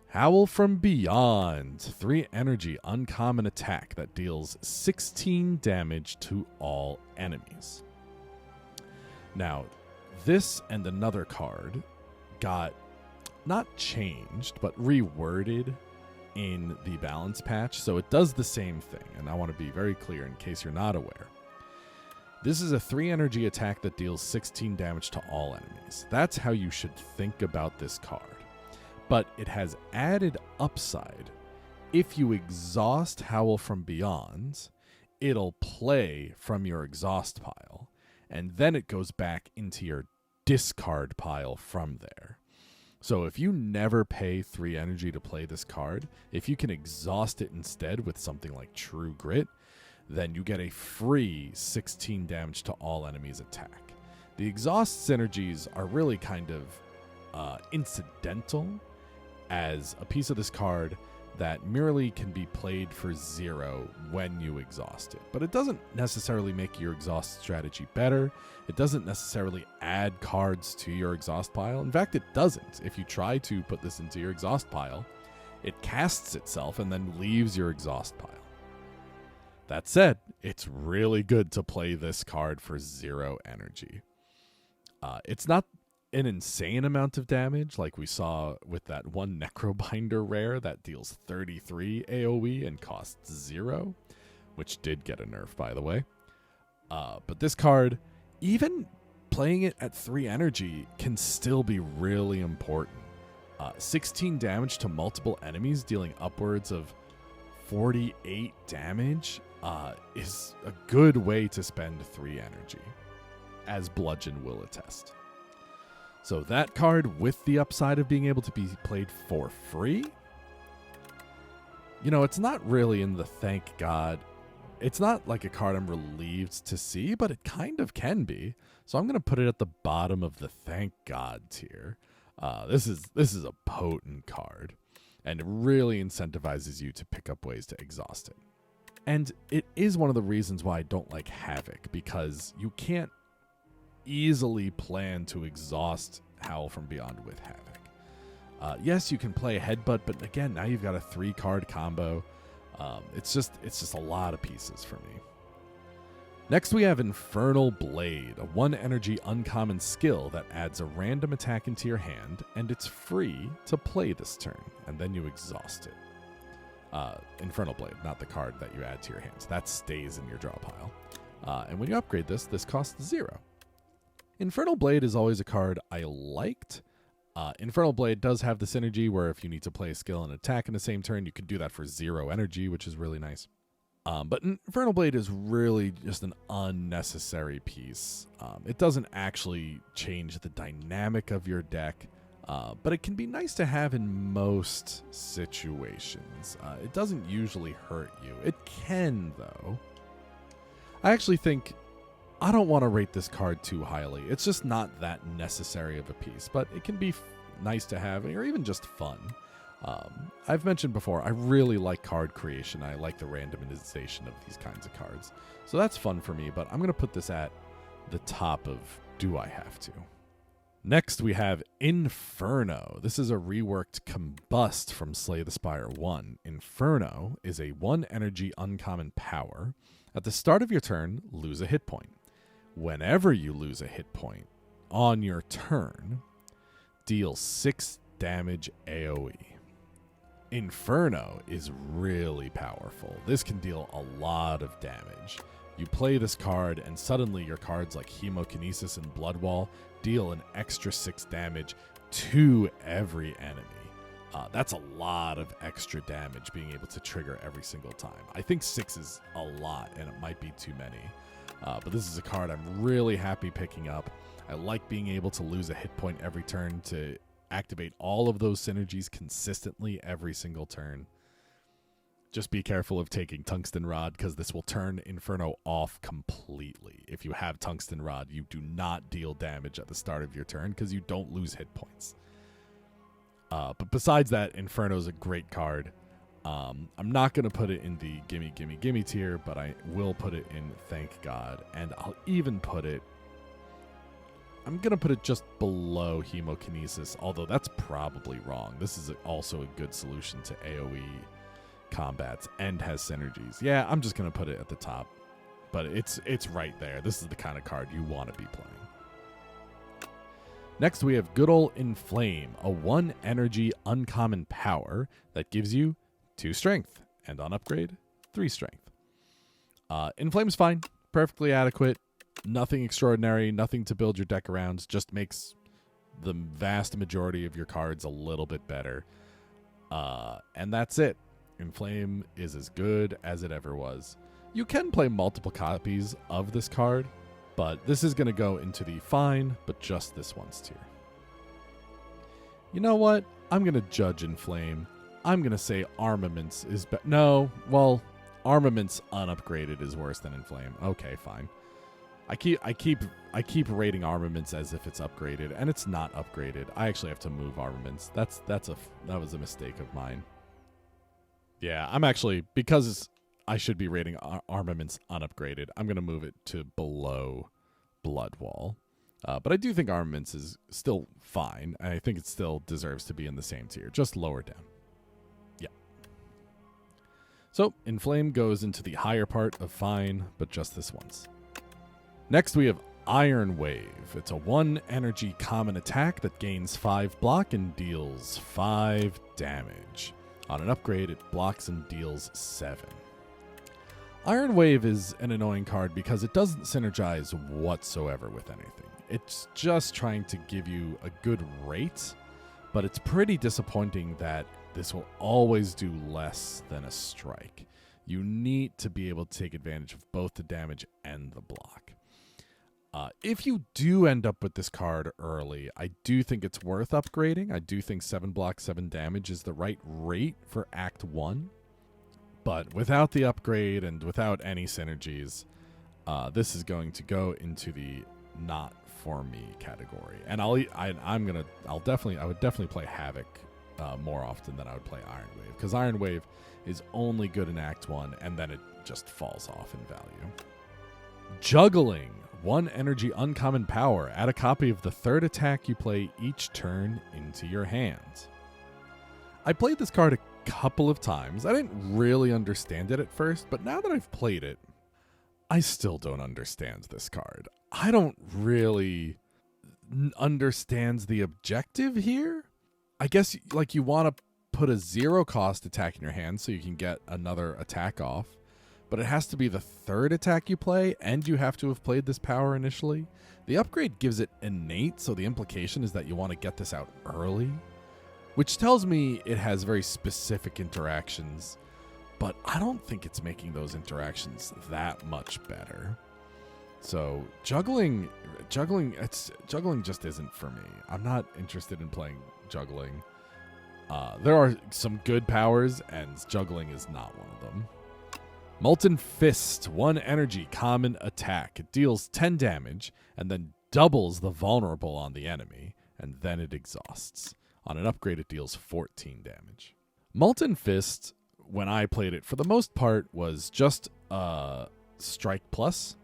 Howl from Beyond. 3 energy uncommon attack that deals 16 damage to all enemies. Now, this and another card got not changed, but reworded in the balance patch, so it does the same thing, and I want to be very clear in case you're not aware. This is a 3 energy attack that deals 16 damage to all enemies. That's how you should think about this card. But it has added upside. If you exhaust Howl from Beyond, it'll play from your exhaust pile, and then it goes back into your discard pile from there. So if you never pay 3 energy to play this card, if you can exhaust it instead with something like True Grit, then you get a free 16 damage to all enemies attack. The exhaust synergies are really kind of incidental as a piece of this card that merely can be played for 0 when you exhaust it. But it doesn't necessarily make your exhaust strategy better. It doesn't necessarily add cards to your exhaust pile. In fact, it doesn't. If you try to put this into your exhaust pile, it casts itself and then leaves your exhaust pile. That said, it's really good to play this card for 0 energy. It's not an insane amount of damage like we saw with that one Necrobinder rare that deals 33 AoE and costs 0, which did get a nerf, by the way. But this card, even playing it at 3 energy, can still be really important. 16 damage to multiple enemies, dealing upwards of 48 damage, is a good way to spend 3 energy, as Bludgeon will attest. So that card, with the upside of being able to be played for free, you know, it's not really in the thank God. It's not like a card I'm relieved to see, but it kind of can be. So I'm going to put it at the bottom of the thank God tier. This is a potent card, and it really incentivizes you to pick up ways to exhaust it. And it is one of the reasons why I don't like Havoc, because you can't easily plan to exhaust Howl from Beyond with Havoc. Yes, you can play Headbutt, but again, now you've got a 3-card combo. It's just a lot of pieces for me. Next, we have Infernal Blade, a 1-energy uncommon skill that adds a random attack into your hand, and it's free to play this turn, and then you exhaust it. Infernal Blade, not the card that you add to your hands. That stays in your draw pile. And when you upgrade this costs 0. Infernal Blade is always a card I liked. Infernal Blade does have the synergy where if you need to play a skill and attack in the same turn, you can do that for 0 energy, which is really nice. But Infernal Blade is really just an unnecessary piece. It doesn't actually change the dynamic of your deck, but it can be nice to have in most situations. It doesn't usually hurt you. It can, though. I actually think I don't want to rate this card too highly. It's just not that necessary of a piece, but it can be nice to have, or even just fun. I've mentioned before, I really like card creation. I like the randomization of these kinds of cards. So that's fun for me, but I'm going to put this at the top of Do I Have To? Next, we have Inferno. This is a reworked Combust from Slay the Spire 1. Inferno is a 1-energy uncommon power. At the start of your turn, lose a hit point. Whenever you lose a hit point on your turn, deal 6 damage AoE. Inferno is really powerful. This can deal a lot of damage. You play this card, and suddenly your cards like Hemokinesis and Bloodwall deal an extra 6 damage to every enemy. That's a lot of extra damage being able to trigger every single time. I think 6 is a lot, and it might be too many. But this is a card I'm really happy picking up. I like being able to lose a hit point every turn to activate all of those synergies consistently every single turn. Just be careful of taking Tungsten Rod, because this will turn Inferno off completely. If you have Tungsten Rod, you do not deal damage at the start of your turn because you don't lose hit points. But besides that, Inferno is a great card. I'm not going to put it in the gimme, gimme, gimme tier, but I will put it in Thank God. And I'll even put it... I'm going to put it just below Hemokinesis, although that's probably wrong. This is also a good solution to AoE combats and has synergies. Yeah, I'm just going to put it at the top, but it's right there. This is the kind of card you want to be playing. Next, we have good ol' Inflame, a 1-energy uncommon power that gives you 2 strength, and on upgrade, 3 strength. Inflame's fine, perfectly adequate, nothing extraordinary, nothing to build your deck around, just makes the vast majority of your cards a little bit better. And that's it. Inflame is as good as it ever was. You can play multiple copies of this card, but this is going to go into the fine, but just this once tier. You know what? I'm going to judge Inflame. I'm going to say Armaments is no, well, Armaments unupgraded is worse than Inflame. Okay, fine. I keep rating Armaments as if it's upgraded, and it's not upgraded. I actually have to move Armaments. That was a mistake of mine. Yeah, I'm actually, because I should be rating Armaments unupgraded, I'm going to move it to below Bloodwall. But I do think Armaments is still fine, and I think it still deserves to be in the same tier, just lower down. Yeah. So, Inflame goes into the higher part of fine, but just this once. Next, we have Iron Wave. It's a 1 energy common attack that gains 5 block and deals 5 damage. On an upgrade, it blocks and deals 7. Iron Wave is an annoying card because it doesn't synergize whatsoever with anything. It's just trying to give you a good rate, but it's pretty disappointing that this will always do less than a strike. You need to be able to take advantage of both the damage and the block. If you do end up with this card early, I do think it's worth upgrading. I do think 7 block, 7 damage is the right rate for Act 1. But without the upgrade and without any synergies, this is going to go into the not for me category. And I would definitely play Havoc more often than I would play Iron Wave, because Iron Wave is only good in Act 1 and then it just falls off in value. Juggling. 1 energy uncommon power. Add a copy of the 3rd attack you play each turn into your hand. I played this card a couple of times. I didn't really understand it at first, but now that I've played it, I still don't understand this card. I don't really understand the objective here. I guess like you want to put a 0 cost attack in your hand so you can get another attack off. But it has to be the 3rd attack you play, and you have to have played this power initially. The upgrade gives it innate, so the implication is that you want to get this out early, which tells me it has very specific interactions, but I don't think it's making those interactions that much better. So juggling just isn't for me. I'm not interested in playing Juggling. There are some good powers, and Juggling is not one of them. Molten Fist, 1 energy common attack. It deals 10 damage and then doubles the vulnerable on the enemy, and then it exhausts. On an upgrade, it deals 14 damage. Molten Fist, when I played it, for the most part, was just Strike Plus.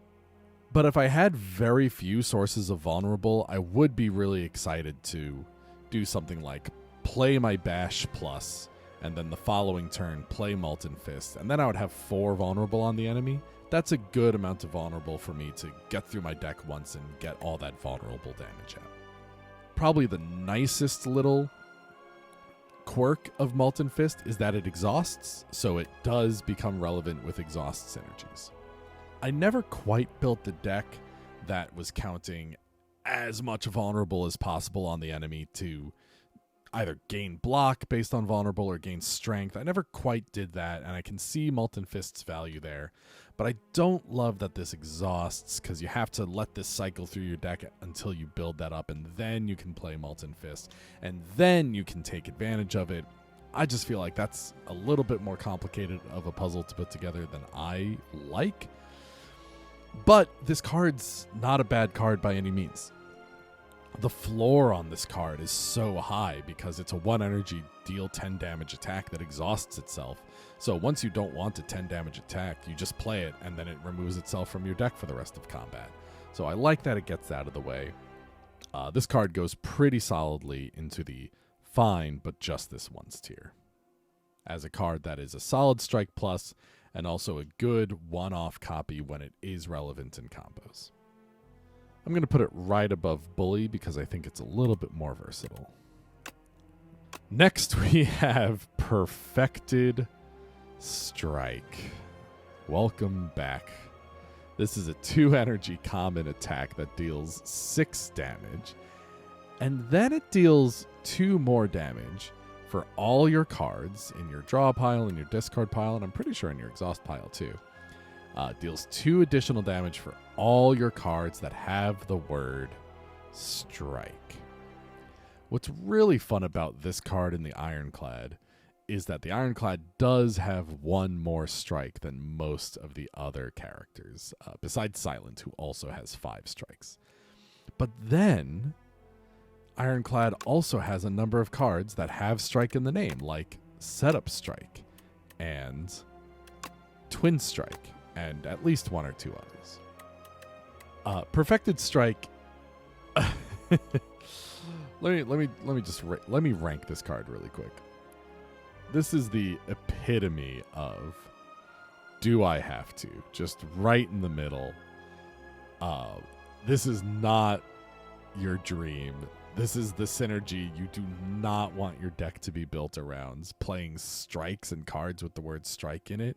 But if I had very few sources of vulnerable, I would be really excited to do something like play my Bash Plus, and then the following turn, play Molten Fist, and then I would have 4 vulnerable on the enemy. That's a good amount of vulnerable for me to get through my deck once and get all that vulnerable damage out. Probably the nicest little quirk of Molten Fist is that it exhausts, so it does become relevant with exhaust synergies. I never quite built the deck that was counting as much vulnerable as possible on the enemy to either gain block based on vulnerable or gain strength. I never quite did that, and I can see Molten Fist's value there. But I don't love that this exhausts, because you have to let this cycle through your deck until you build that up, and then you can play Molten Fist, and then you can take advantage of it. I just feel like that's a little bit more complicated of a puzzle to put together than I like. But this card's not a bad card by any means. The floor on this card is so high because it's a 1 energy deal 10 damage attack that exhausts itself. So once you don't want a 10 damage attack, you just play it and then it removes itself from your deck for the rest of combat. So I like that it gets out of the way. This card goes pretty solidly into the fine, but just this once tier, as a card that is a solid Strike Plus and also a good one-off copy when it is relevant in combos. I'm going to put it right above Bully because I think it's a little bit more versatile. Next, we have Perfected Strike. Welcome back. This is a 2 energy common attack that deals 6 damage, and then it deals 2 more damage for all your cards in your draw pile, in your discard pile, and I'm pretty sure in your exhaust pile too. Deals 2 additional damage for all your cards that have the word strike. What's really fun about this card in the Ironclad is that the Ironclad does have 1 more strike than most of the other characters, besides Silent, who also has 5 strikes. But then, Ironclad also has a number of cards that have strike in the name, like Setup Strike and Twin Strike, and at least 1 or 2 others. Perfected Strike. let me rank this card really quick. This is the epitome of do I have to? Just right in the middle. This is not your dream. This is the synergy you do not want your deck to be built around, playing strikes and cards with the word strike in it.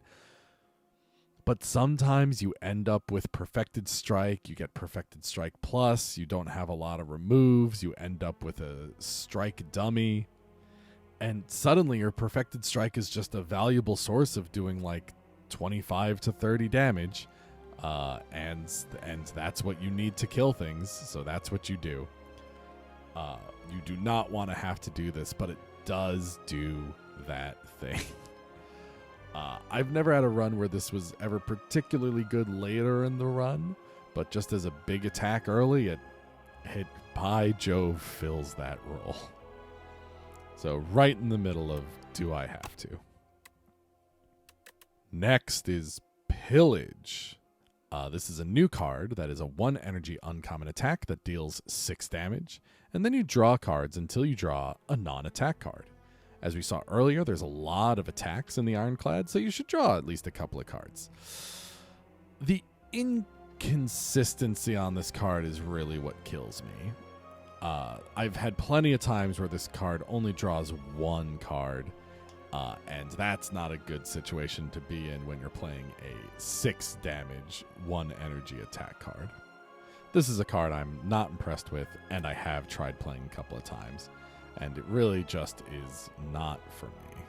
But sometimes you end up with Perfected Strike, you get Perfected Strike Plus, you don't have a lot of removes, you end up with a Strike dummy, and suddenly your Perfected Strike is just a valuable source of doing like 25 to 30 damage, and that's what you need to kill things, so that's what you do. You do not want to have to do this, but it does do that thing. I've never had a run where this was ever particularly good later in the run, but just as a big attack early, it by Jove fills that role. So right in the middle of do I have to. Next is Pillage. This is a new card that is a 1 energy uncommon attack that deals 6 damage, and then you draw cards until you draw a non-attack card. As we saw earlier, there's a lot of attacks in the Ironclad, so you should draw at least a couple of cards. The inconsistency on this card is really what kills me. I've had plenty of times where this card only draws 1 card, and that's not a good situation to be in when you're playing a 6 damage, 1 energy attack card. This is a card I'm not impressed with, and I have tried playing a couple of times. And it really just is not for me.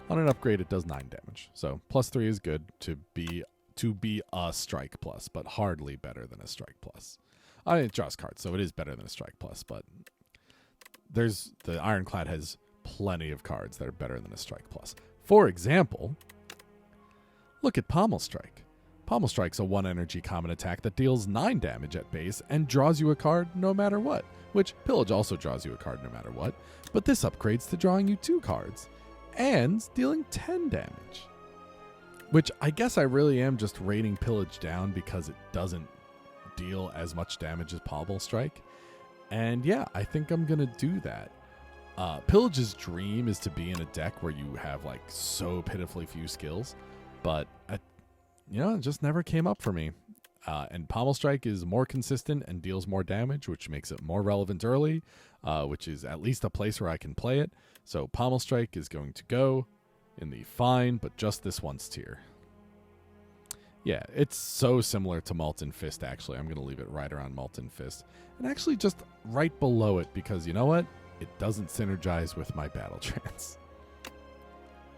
On an upgrade, it does 9 damage. So +3 is good to be a strike plus, but hardly better than a strike plus. It draws cards, so it is better than a strike plus, but the Ironclad has plenty of cards that are better than a strike plus. For example, look at Pommel Strike. Pommel Strike's a 1 energy common attack that deals 9 damage at base and draws you a card no matter what, which Pillage also draws you a card no matter what, but this upgrades to drawing you 2 cards and dealing 10 damage. Which I guess I really am just rating Pillage down because it doesn't deal as much damage as Pommel Strike. And yeah, I think I'm going to do that. Pillage's dream is to be in a deck where you have like so pitifully few skills, but it just never came up for me. And Pommel Strike is more consistent and deals more damage, which makes it more relevant early, which is at least a place where I can play it. So Pommel Strike is going to go in the fine, but just this once tier. Yeah, it's so similar to Molten Fist, actually. I'm going to leave it right around Molten Fist. And actually just right below it, because you know what? It doesn't synergize with my Battle Trance.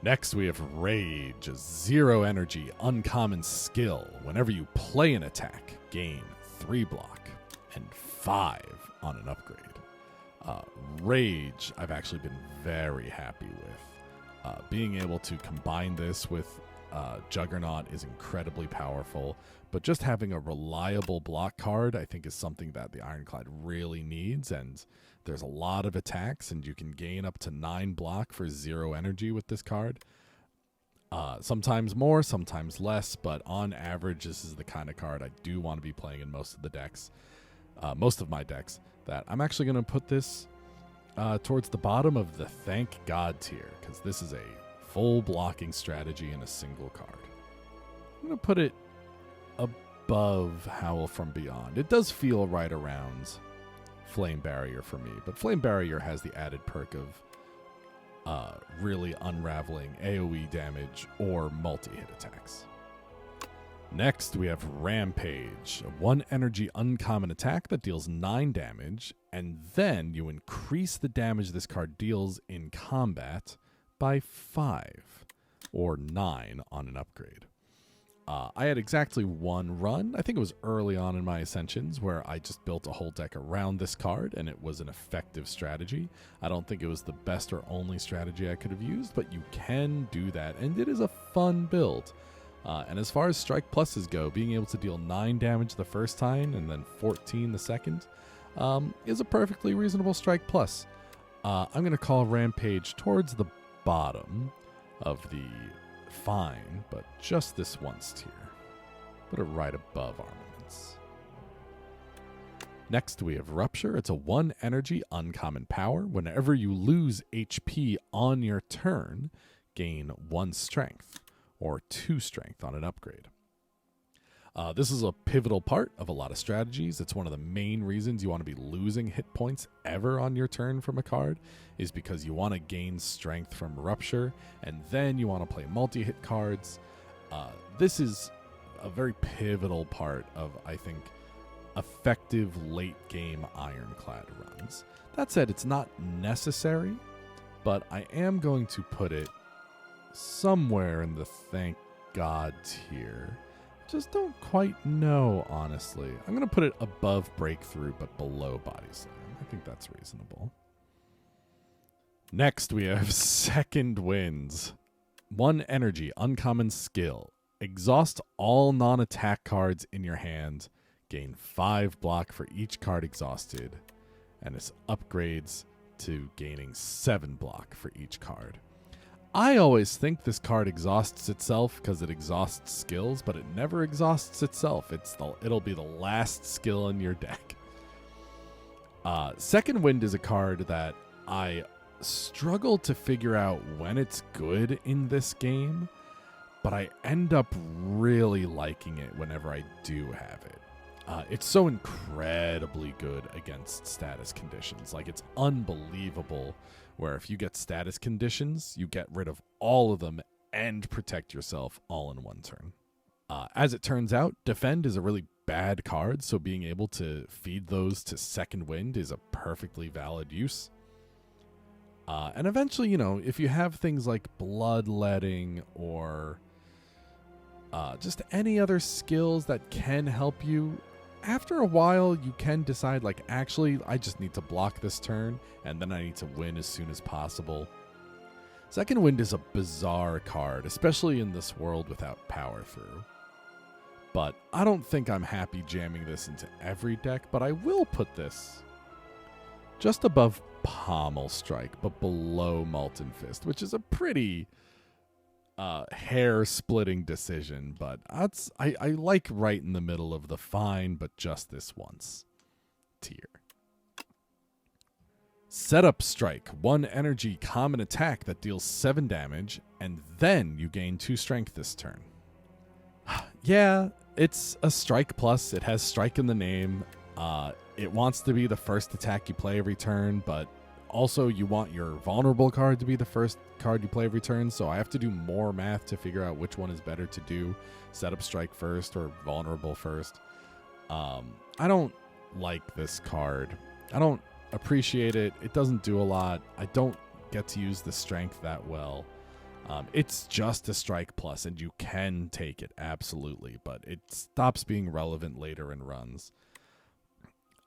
Next, we have Rage, a 0 energy uncommon skill. Whenever you play an attack, gain 3 block and 5 on an upgrade. Rage, I've actually been very happy with. Being able to combine this with Juggernaut is incredibly powerful, but just having a reliable block card, I think, is something that the Ironclad really needs, and there's a lot of attacks, and you can gain up to 9 block for 0 energy with this card. Sometimes more, sometimes less, but on average, this is the kind of card I do want to be playing in most of the decks, most of my decks, that I'm actually going to put this towards the bottom of the Thank God tier, because this is a full blocking strategy in a single card. I'm going to put it above Howl from Beyond. It does feel right around Flame Barrier for me, but Flame Barrier has the added perk of really unraveling AoE damage or multi-hit attacks. Next, we have Rampage, a 1 energy uncommon attack that deals 9 damage, and then you increase the damage this card deals in combat by 5, or 9 on an upgrade. I had exactly one run, I think it was early on in my Ascensions, where I just built a whole deck around this card, and it was an effective strategy. I don't think it was the best or only strategy I could have used, but you can do that, and it is a fun build. And as far as Strike Pluses go, being able to deal 9 damage the first time and then 14 the second is a perfectly reasonable Strike Plus. I'm going to call Rampage towards the bottom of the fine, but just this once tier. Put it right above Armaments. Next we have Rupture. It's a 1 energy uncommon power. Whenever you lose HP on your turn, gain 1 strength or 2 strength on an upgrade. This is a pivotal part of a lot of strategies. It's one of the main reasons you want to be losing hit points ever on your turn from a card, is because you want to gain strength from Rupture, and then you want to play multi-hit cards. This is a very pivotal part of, I think, effective late-game Ironclad runs. That said, it's not necessary, but I am going to put it somewhere in the thank God tier. Just don't quite know, honestly. I'm going to put it above Breakthrough, but below Body Slam. I think that's reasonable. Next, we have Second Winds. 1 energy, uncommon skill. Exhaust all non-attack cards in your hand. Gain 5 block for each card exhausted. And this upgrades to gaining 7 block for each card. I always think this card exhausts itself because it exhausts skills, but it never exhausts itself. It'll be the last skill in your deck. Second Wind is a card that I struggle to figure out when it's good in this game, but I end up really liking it whenever I do have it. It's so incredibly good against status conditions. Like, it's unbelievable where if you get status conditions, you get rid of all of them and protect yourself all in one turn. As it turns out, Defend is a really bad card, so being able to feed those to Second Wind is a perfectly valid use. And eventually, if you have things like Bloodletting or just any other skills that can help you, after a while, you can decide, like, actually, I just need to block this turn, and then I need to win as soon as possible. Second Wind is a bizarre card, especially in this world without power through. But I don't think I'm happy jamming this into every deck, but I will put this just above Pommel Strike, but below Molten Fist, which is a pretty hair-splitting decision, but I like right in the middle of the fine, but just this once tier. Setup Strike, 1 energy common attack that deals 7 damage, and then you gain 2 strength this turn. Yeah, it's a Strike Plus. It has Strike in the name. It wants to be the first attack you play every turn, but also you want your vulnerable card to be the first card you play every turn, so I have to do more math to figure out which one is better to do. Setup Strike first or vulnerable first. I don't like this card. I don't appreciate it. It doesn't do a lot. I don't get to use the strength that well. It's just a Strike Plus, and you can take it, absolutely, but it stops being relevant later in runs.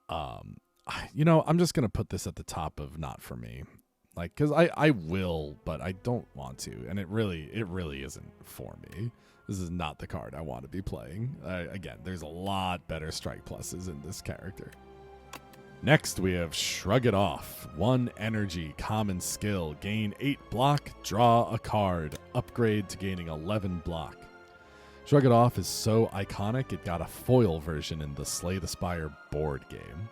I'm just going to put this at the top of not for me. Like, because I will, but I don't want to, and it really isn't for me. This is not the card I want to be playing. Again, there's a lot better Strike Pluses in this character. Next, we have Shrug It Off. 1 energy, common skill. Gain 8 block, draw a card. Upgrade to gaining 11 block. Shrug It Off is so iconic, it got a foil version in the Slay the Spire board game.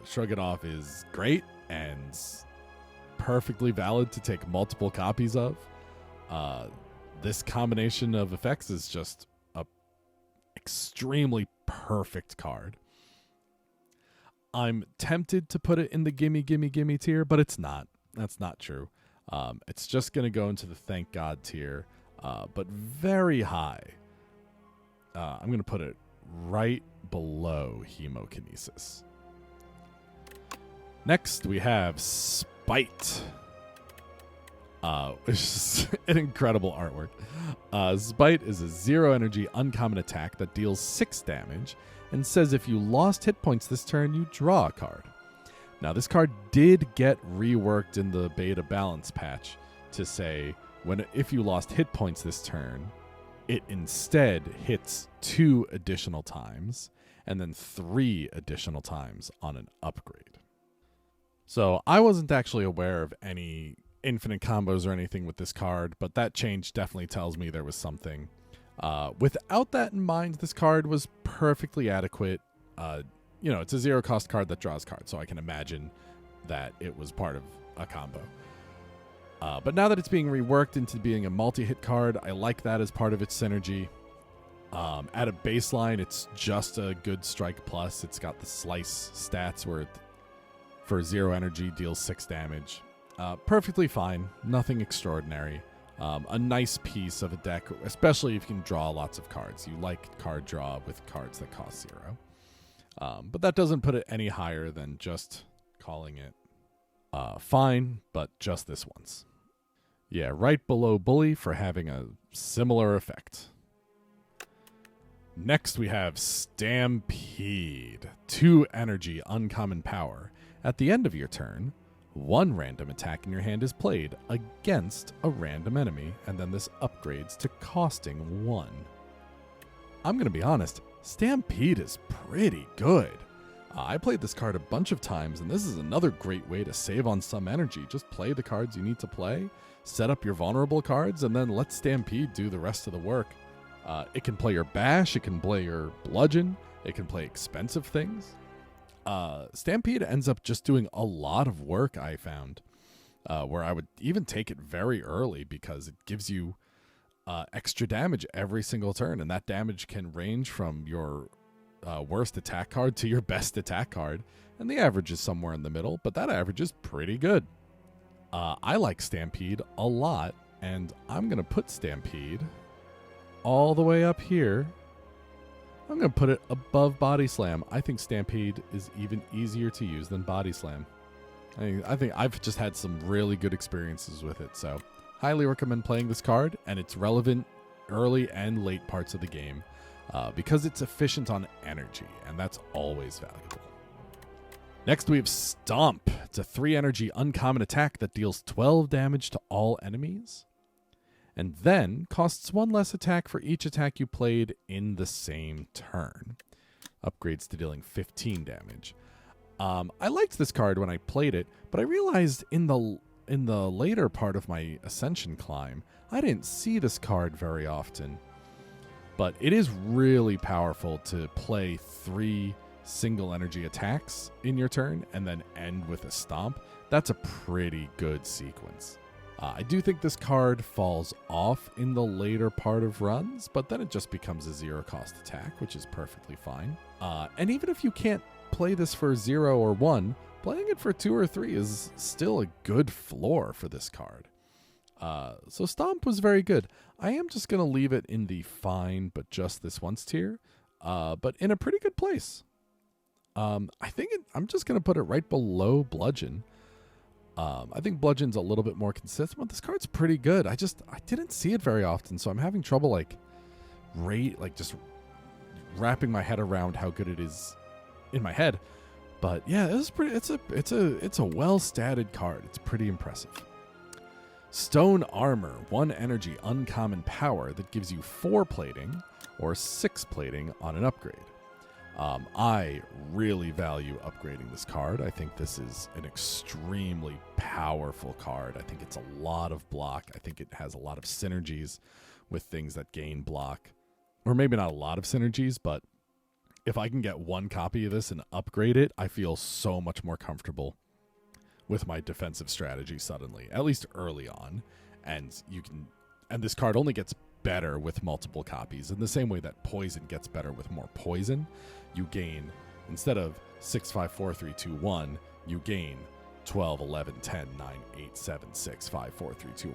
Shrug It Off is great and perfectly valid to take multiple copies of. This combination of effects is just a extremely perfect card. I'm tempted to put it in the gimme tier, but it's not. That's not true. It's just going to go into the thank God tier, but very high. I'm going to put it right below Hemokinesis. Next, we have Spite. which is an incredible artwork. Spite is a 0 energy uncommon attack that deals 6 damage and says if you lost hit points this turn, you draw a card. Now, this card did get reworked in the beta balance patch to say if you lost hit points this turn, it instead hits 2 additional times and then 3 additional times on an upgrade. So I wasn't actually aware of any infinite combos or anything with this card, but that change definitely tells me there was something. Without that in mind, this card was perfectly adequate. It's a 0 cost card that draws cards, so I can imagine that it was part of a combo. But now that it's being reworked into being a multi-hit card, I like that as part of its synergy. At a baseline, it's just a good strike plus. It's got the slice stats where for 0 energy deals 6 damage. Perfectly fine. Nothing extraordinary. A nice piece of a deck, especially if you can draw lots of cards. You like card draw with cards that cost 0. But that doesn't put it any higher than just calling it fine, but just this once. Yeah, right below Bully for having a similar effect. Next we have Stampede. 2 energy uncommon power. At the end of your turn, 1 random attack in your hand is played against a random enemy, and then this upgrades to costing 1. I'm going to be honest, Stampede is pretty good. I played this card a bunch of times, and this is another great way to save on some energy. Just play the cards you need to play, set up your vulnerable cards, and then let Stampede do the rest of the work. It can play your Bash, it can play your Bludgeon, it can play expensive things. Stampede ends up just doing a lot of work, I found, where I would even take it very early because it gives you extra damage every single turn, and that damage can range from your worst attack card to your best attack card, and the average is somewhere in the middle, but that average is pretty good. I like Stampede a lot, and I'm going to put Stampede all the way up here. I'm going to put it above Body Slam. I think Stampede is even easier to use than Body Slam. I think I've just had some really good experiences with it, so highly recommend playing this card, and it's relevant early and late parts of the game because it's efficient on energy, and that's always valuable. Next we have Stomp. It's a 3 energy uncommon attack that deals 12 damage to all enemies, and then costs 1 less attack for each attack you played in the same turn. Upgrades to dealing 15 damage. I liked this card when I played it, but I realized in the later part of my Ascension climb, I didn't see this card very often. But it is really powerful to play 3 single energy attacks in your turn and then end with a Stomp. That's a pretty good sequence. I do think this card falls off in the later part of runs, but then it just becomes a 0 cost attack, which is perfectly fine. And even if you can't play this for 0 or 1, playing it for 2 or 3 is still a good floor for this card. So Stomp was very good. I am just going to leave it in the fine, but just this once tier, but in a pretty good place. I'm just going to put it right below Bludgeon. I think Bludgeon's a little bit more consistent, but this card's pretty good. I didn't see it very often, so I'm having trouble just wrapping my head around how good it is in my head. But yeah, it's a well-statted card. It's pretty impressive. Stone Armor, 1 energy uncommon power that gives you 4 plating or 6 plating on an upgrade. I really value upgrading this card. I think this is an extremely powerful card. I think it's a lot of block. I think it has a lot of synergies with things that gain block. Or maybe not a lot of synergies, but if I can get 1 copy of this and upgrade it, I feel so much more comfortable with my defensive strategy suddenly, at least early on. And this card only gets better with multiple copies. In the same way that poison gets better with more poison, you gain, instead of 6, 5, 4, 3, 2, 1, you gain 12, 11, 10, 9, 8, 7, 6, 5, 4, 3, 2,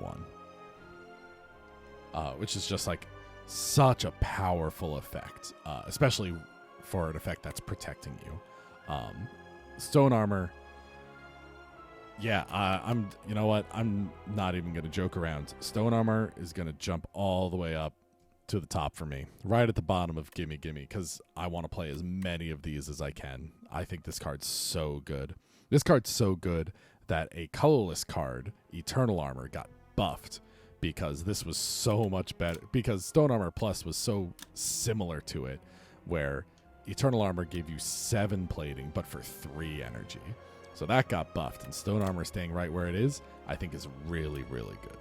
1. Which is just like such a powerful effect, especially for an effect that's protecting you. Stone Armor, Yeah, you know what? I'm not even going to joke around. Stone Armor is going to jump all the way up to the top for me, right at the bottom of Gimme Gimme, because I want to play as many of these as I can. I think this card's so good. This card's so good that a colorless card, Eternal Armor, got buffed because this was so much better, because Stone Armor Plus was so similar to it, where Eternal Armor gave you 7 plating, but for 3 energy. So that got buffed, and Stone Armor staying right where it is, I think is really, really good.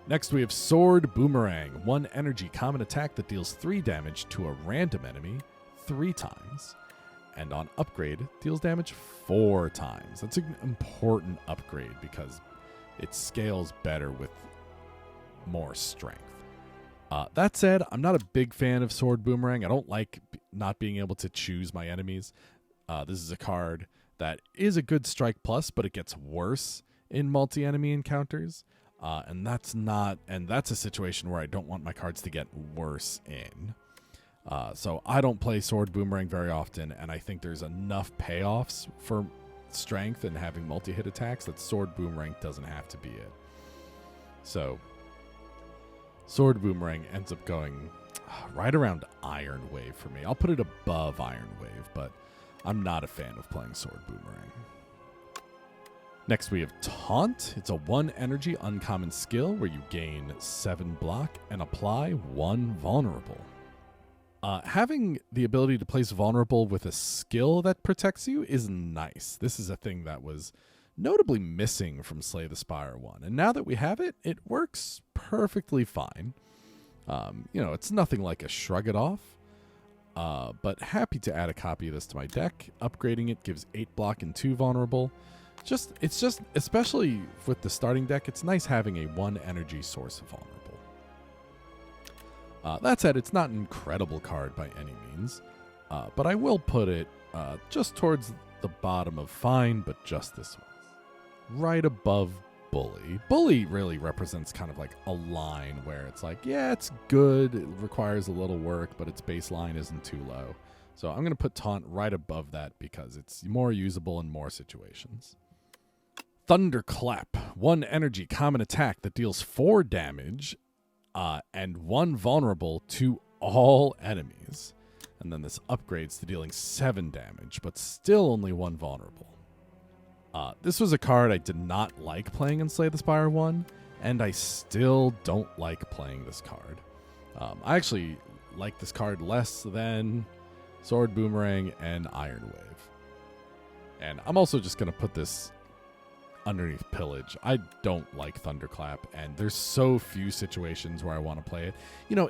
Next, we have Sword Boomerang. 1 energy common attack that deals 3 damage to a random enemy 3 times. And on upgrade, deals damage 4 times. That's an important upgrade because it scales better with more strength. That said, I'm not a big fan of Sword Boomerang. I don't like not being able to choose my enemies. This is a card that is a good strike plus, but it gets worse in multi-enemy encounters. And that's a situation where I don't want my cards to get worse in. So I don't play Sword Boomerang very often, and I think there's enough payoffs for strength and having multi-hit attacks that Sword Boomerang doesn't have to be it. So Sword Boomerang ends up going right around Iron Wave for me. I'll put it above Iron Wave, but I'm not a fan of playing Sword Boomerang. Next, we have Taunt. It's a 1 energy uncommon skill where you gain 7 block and apply 1 vulnerable. Having the ability to place vulnerable with a skill that protects you is nice. This is a thing that was notably missing from Slay the Spire 1. And now that we have it, it works perfectly fine. It's nothing like a Shrug It Off. But happy to add a copy of this to my deck. Upgrading it gives 8 block and 2 vulnerable. It's just, especially with the starting deck, it's nice having a 1 energy source of vulnerable. That said, it's not an incredible card by any means, but I will put it just towards the bottom of fine, but just this one. Right above Bully. Bully really represents kind of like a line where it's like, yeah, it's good, it requires a little work, but its baseline isn't too low. So I'm going to put Taunt right above that because it's more usable in more situations. Thunderclap. 1 energy common attack that deals 4 damage and 1 vulnerable to all enemies. And then this upgrades to dealing 7 damage, but still only 1 vulnerable. This was a card I did not like playing in Slay the Spire 1, and I still don't like playing this card. I actually like this card less than Sword Boomerang and Iron Wave. And I'm also just going to put this underneath Pillage. I don't like Thunderclap, and there's so few situations where I want to play it.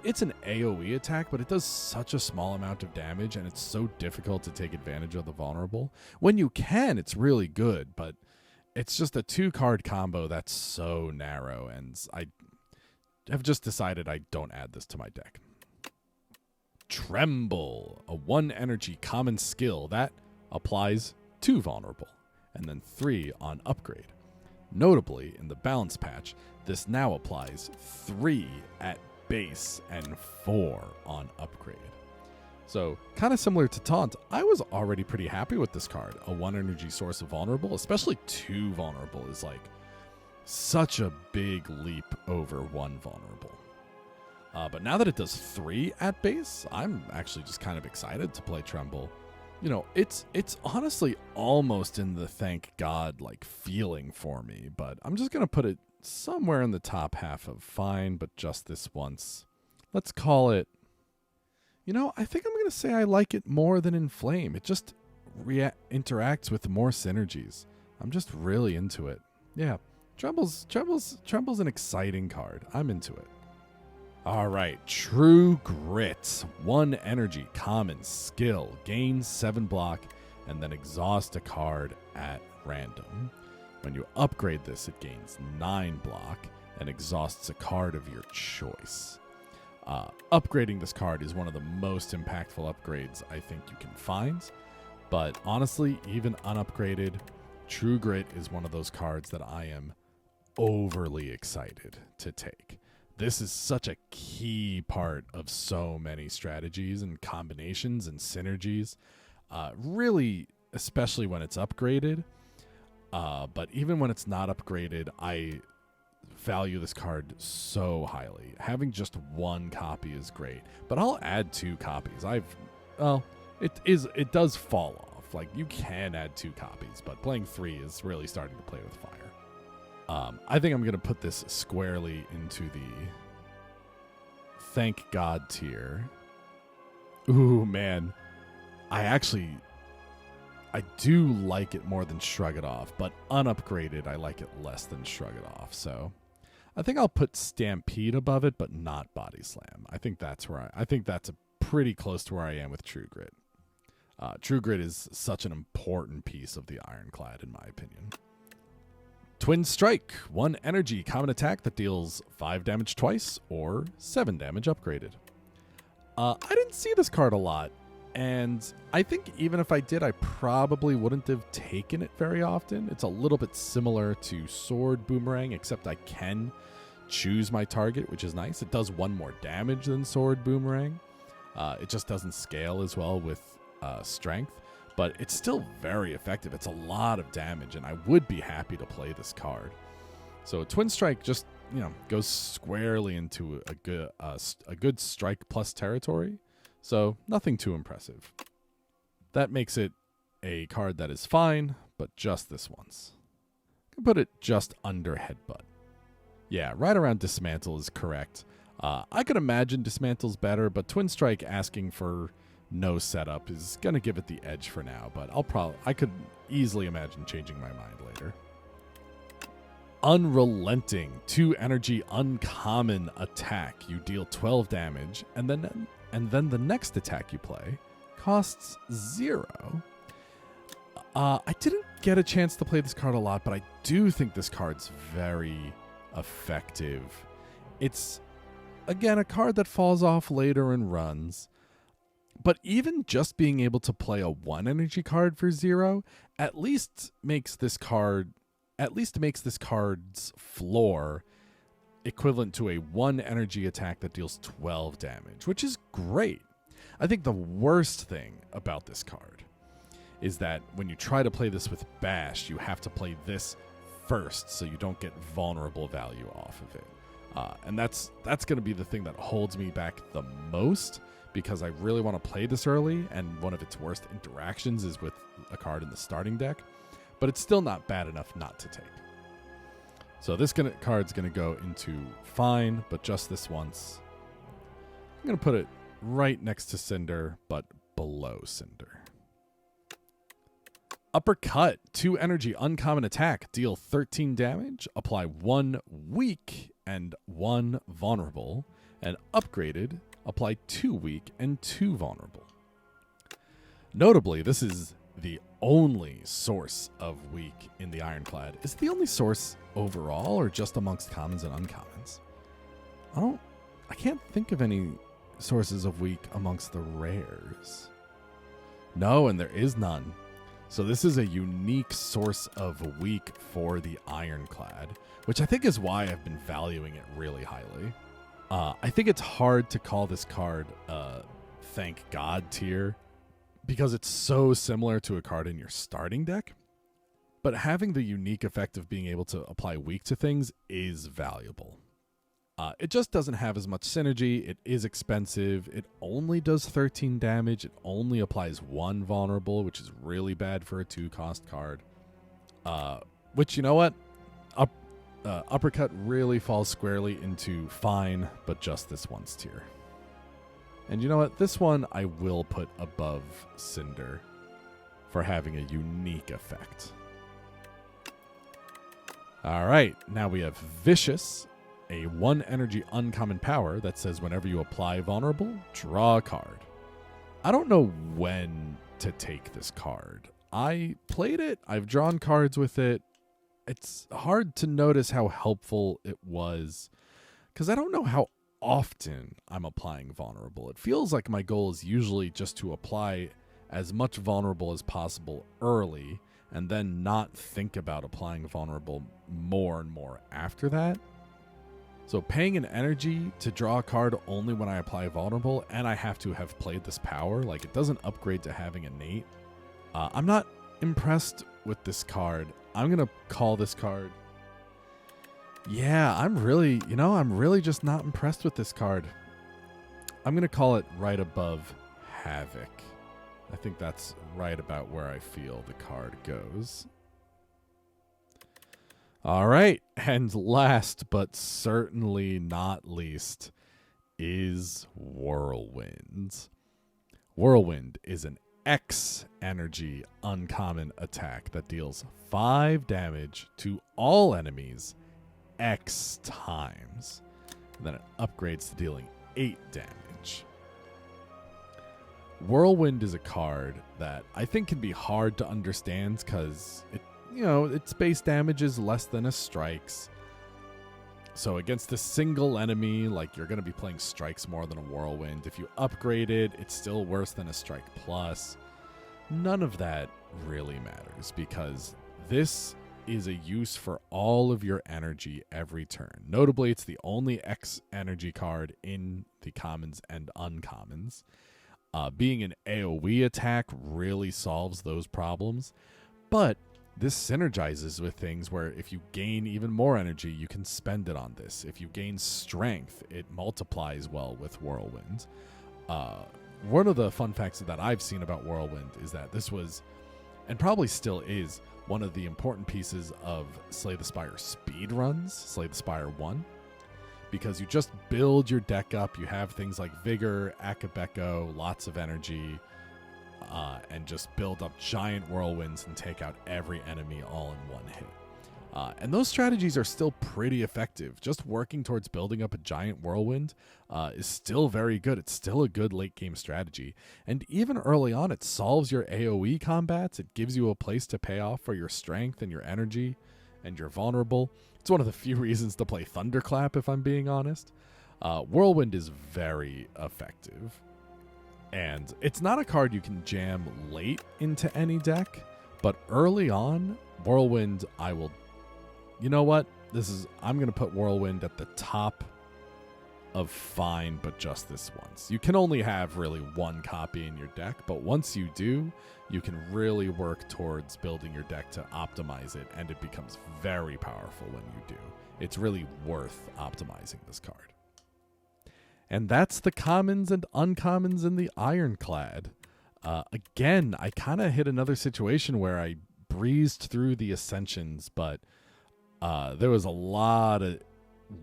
It's an AoE attack, but it does such a small amount of damage, and it's so difficult to take advantage of the vulnerable. When you can, it's really good, but it's just a 2-card combo that's so narrow, and I have just decided I don't add this to my deck. Tremble, a 1 energy common skill that applies 2 vulnerable. And then 3 on upgrade. Notably, in the balance patch, this now applies 3 at base and 4 on upgrade. So, kind of similar to Taunt, I was already pretty happy with this card. A 1 energy source of vulnerable, especially 2 vulnerable, is like such a big leap over 1 vulnerable. But now that it does 3 at base, I'm actually just kind of excited to play Tremble. It's honestly almost in the thank God feeling for me, but I'm just going to put it somewhere in the top half of fine, but just this once. Let's call it, I think I'm going to say I like it more than Inflame. It just interacts with more synergies. I'm just really into it. Yeah, Tremble's an exciting card. I'm into it. All right, True Grit. 1 energy common skill. Gain 7 block and then exhaust a card at random. When you upgrade this, it gains 9 block and exhausts a card of your choice. Upgrading this card is one of the most impactful upgrades I think you can find. But honestly, even unupgraded, True Grit is one of those cards that I am overly excited to take. This is such a key part of so many strategies and combinations and synergies. Really, especially when it's upgraded. But even when it's not upgraded, I value this card so highly. Having just one copy is great, but I'll add 2 copies. It does fall off. Like, you can add 2 copies, but playing 3 is really starting to play with fire. I think I'm going to put this squarely into the thank God tier. Ooh, man. I do like it more than Shrug It Off, but unupgraded, I like it less than Shrug It Off. So I think I'll put Stampede above it, but not Body Slam. I think that's pretty close to where I am with True Grit. True Grit is such an important piece of the Ironclad, in my opinion. Twin Strike, 1 energy common attack that deals 5 damage twice or 7 damage upgraded. I didn't see this card a lot, and I think even if I did, I probably wouldn't have taken it very often. It's a little bit similar to Sword Boomerang, except I can choose my target, which is nice. It does 1 more damage than Sword Boomerang. It just doesn't scale as well with strength, but it's still very effective. It's a lot of damage, and I would be happy to play this card. So Twin Strike just, goes squarely into a good strike plus territory. So nothing too impressive. That makes it a card that is fine, but just this once. I can put it just under Headbutt. Yeah, right around Dismantle is correct. I could imagine Dismantle's better, but Twin Strike asking for no setup is going to give it the edge for now, but I could easily imagine changing my mind later. Unrelenting, 2 energy uncommon attack. You deal 12 damage, and then the next attack you play costs 0. I didn't get a chance to play this card a lot, but I do think this card's very effective. It's, again, a card that falls off later in runs, but even just being able to play a 1 energy card for 0 at least makes this card's floor equivalent to a 1 energy attack that deals 12 damage, which is great. I think the worst thing about this card is that when you try to play this with Bash, you have to play this first so you don't get vulnerable value off of it. And that's going to be the thing that holds me back the most, because I really want to play this early, and one of its worst interactions is with a card in the starting deck, but it's still not bad enough not to take. So this card's going to go into fine, but just this once. I'm going to put it right next to Cinder, but below Cinder. Uppercut, 2 energy uncommon attack, deal 13 damage, apply 1 weak and 1 vulnerable, and upgraded, apply 2 weak and 2 vulnerable. Notably, this is the only source of weak in the Ironclad. Is it the only source overall, or just amongst commons and uncommons? I can't think of any sources of weak amongst the rares. No, and there is none. So this is a unique source of weak for the Ironclad, which I think is why I've been valuing it really highly. I think it's hard to call this card thank God tier, because it's so similar to a card in your starting deck. But having the unique effect of being able to apply weak to things is valuable. It just doesn't have as much synergy. It is expensive. It only does 13 damage. It only applies 1 vulnerable, which is really bad for a 2-cost card. Which, you know what? Uppercut really falls squarely into fine, but just this once tier. And you know what? This one I will put above Cinder for having a unique effect. All right, now we have Vicious, a 1 energy uncommon power that says whenever you apply vulnerable, draw a card. I don't know when to take this card. I played it, I've drawn cards with it. It's hard to notice how helpful it was, because I don't know how often I'm applying vulnerable. It feels like my goal is usually just to apply as much vulnerable as possible early, and then not think about applying vulnerable more and more after that. So paying an energy to draw a card only when I apply vulnerable, and I have to have played this power, like it doesn't upgrade to having innate. I'm not impressed with this card. I'm going to call this card. Yeah, I'm really just not impressed with this card. I'm going to call it right above Havoc. I think that's right about where I feel the card goes. All right, and last but certainly not least is Whirlwind. Whirlwind is an X energy uncommon attack that deals 5 damage to all enemies X times. And then it upgrades to dealing 8 damage. Whirlwind is a card that I think can be hard to understand because its base damage is less than a strike's. So against a single enemy, like, you're going to be playing strikes more than a whirlwind. If you upgrade it, it's still worse than a strike plus. None of that really matters because this is a use for all of your energy every turn. Notably, it's the only X energy card in the commons and uncommons. Being an AoE attack really solves those problems, but this synergizes with things where if you gain even more energy, you can spend it on this. If you gain strength, it multiplies well with Whirlwind. One of the fun facts that I've seen about Whirlwind is that this was, and probably still is, one of the important pieces of Slay the Spire speed runs, Slay the Spire 1, because you just build your deck up. You have things like Vigor, Akabeko, lots of energy, and just build up giant whirlwinds and take out every enemy all in one hit. And those strategies are still pretty effective. Just working towards building up a giant whirlwind is still very good. It's still a good late game strategy. And even early on, it solves your AoE combats. It gives you a place to pay off for your strength and your energy, and you're vulnerable. It's one of the few reasons to play Thunderclap, if I'm being honest. Whirlwind is very effective. And it's not a card you can jam late into any deck, but early on, Whirlwind, you know what? I'm going to put Whirlwind at the top of fine, but just this once. You can only have really one copy in your deck, but once you do, you can really work towards building your deck to optimize it, and it becomes very powerful when you do. It's really worth optimizing this card. And that's the commons and uncommons in the Ironclad. Again, I kind of hit another situation where I breezed through the Ascensions, but there was a lot of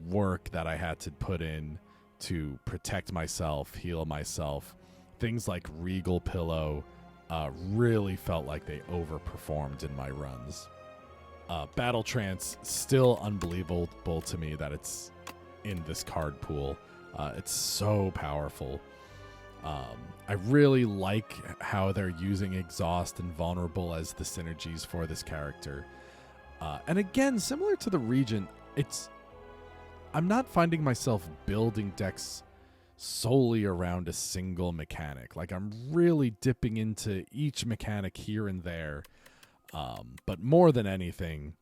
work that I had to put in to protect myself, heal myself. Things like Regal Pillow really felt like they overperformed in my runs. Battle Trance, still unbelievable to me that it's in this card pool. It's so powerful. I really like how they're using Exhaust and Vulnerable as the synergies for this character. And again, similar to the Regent, I'm not finding myself building decks solely around a single mechanic. Like, I'm really dipping into each mechanic here and there. But more than anything,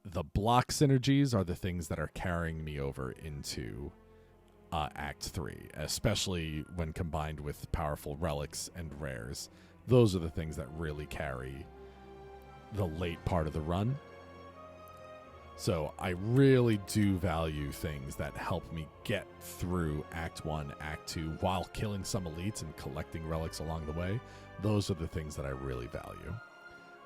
the block synergies are the things that are carrying me over into Act 3, especially when combined with powerful relics and rares. Those are the things that really carry the late part of the run. So I really do value things that help me get through Act 1, Act 2, while killing some elites and collecting relics along the way. Those are the things that I really value.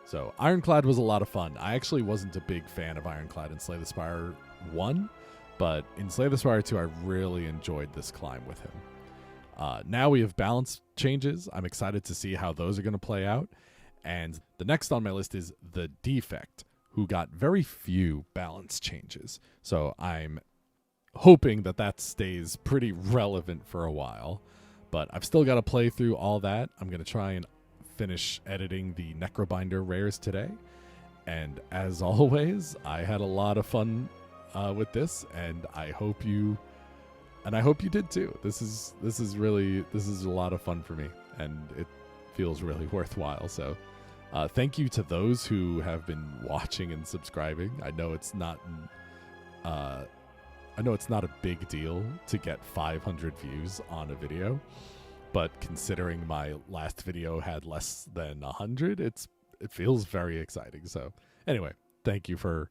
So Ironclad was a lot of fun. I actually wasn't a big fan of Ironclad in Slay the Spire 1, but in Slay the Spire 2, I really enjoyed this climb with him. Now we have balance changes. I'm excited to see how those are going to play out. And the next on my list is the Defect, who got very few balance changes. So I'm hoping that stays pretty relevant for a while. But I've still got to play through all that. I'm going to try and finish editing the Necrobinder rares today. And as always, I had a lot of fun with this, and I hope you did too. This is a lot of fun for me, and it feels really worthwhile. So thank you to those who have been watching and subscribing. I know it's not a big deal to get 500 views on a video, but considering my last video had less than 100, it feels very exciting. So Anyway, thank you for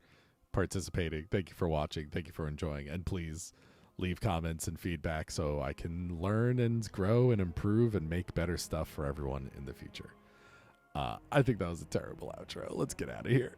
participating. Thank you for watching. Thank you for enjoying. And please leave comments and feedback so I can learn and grow and improve and make better stuff for everyone in the future. I think that was a terrible outro. Let's get out of here.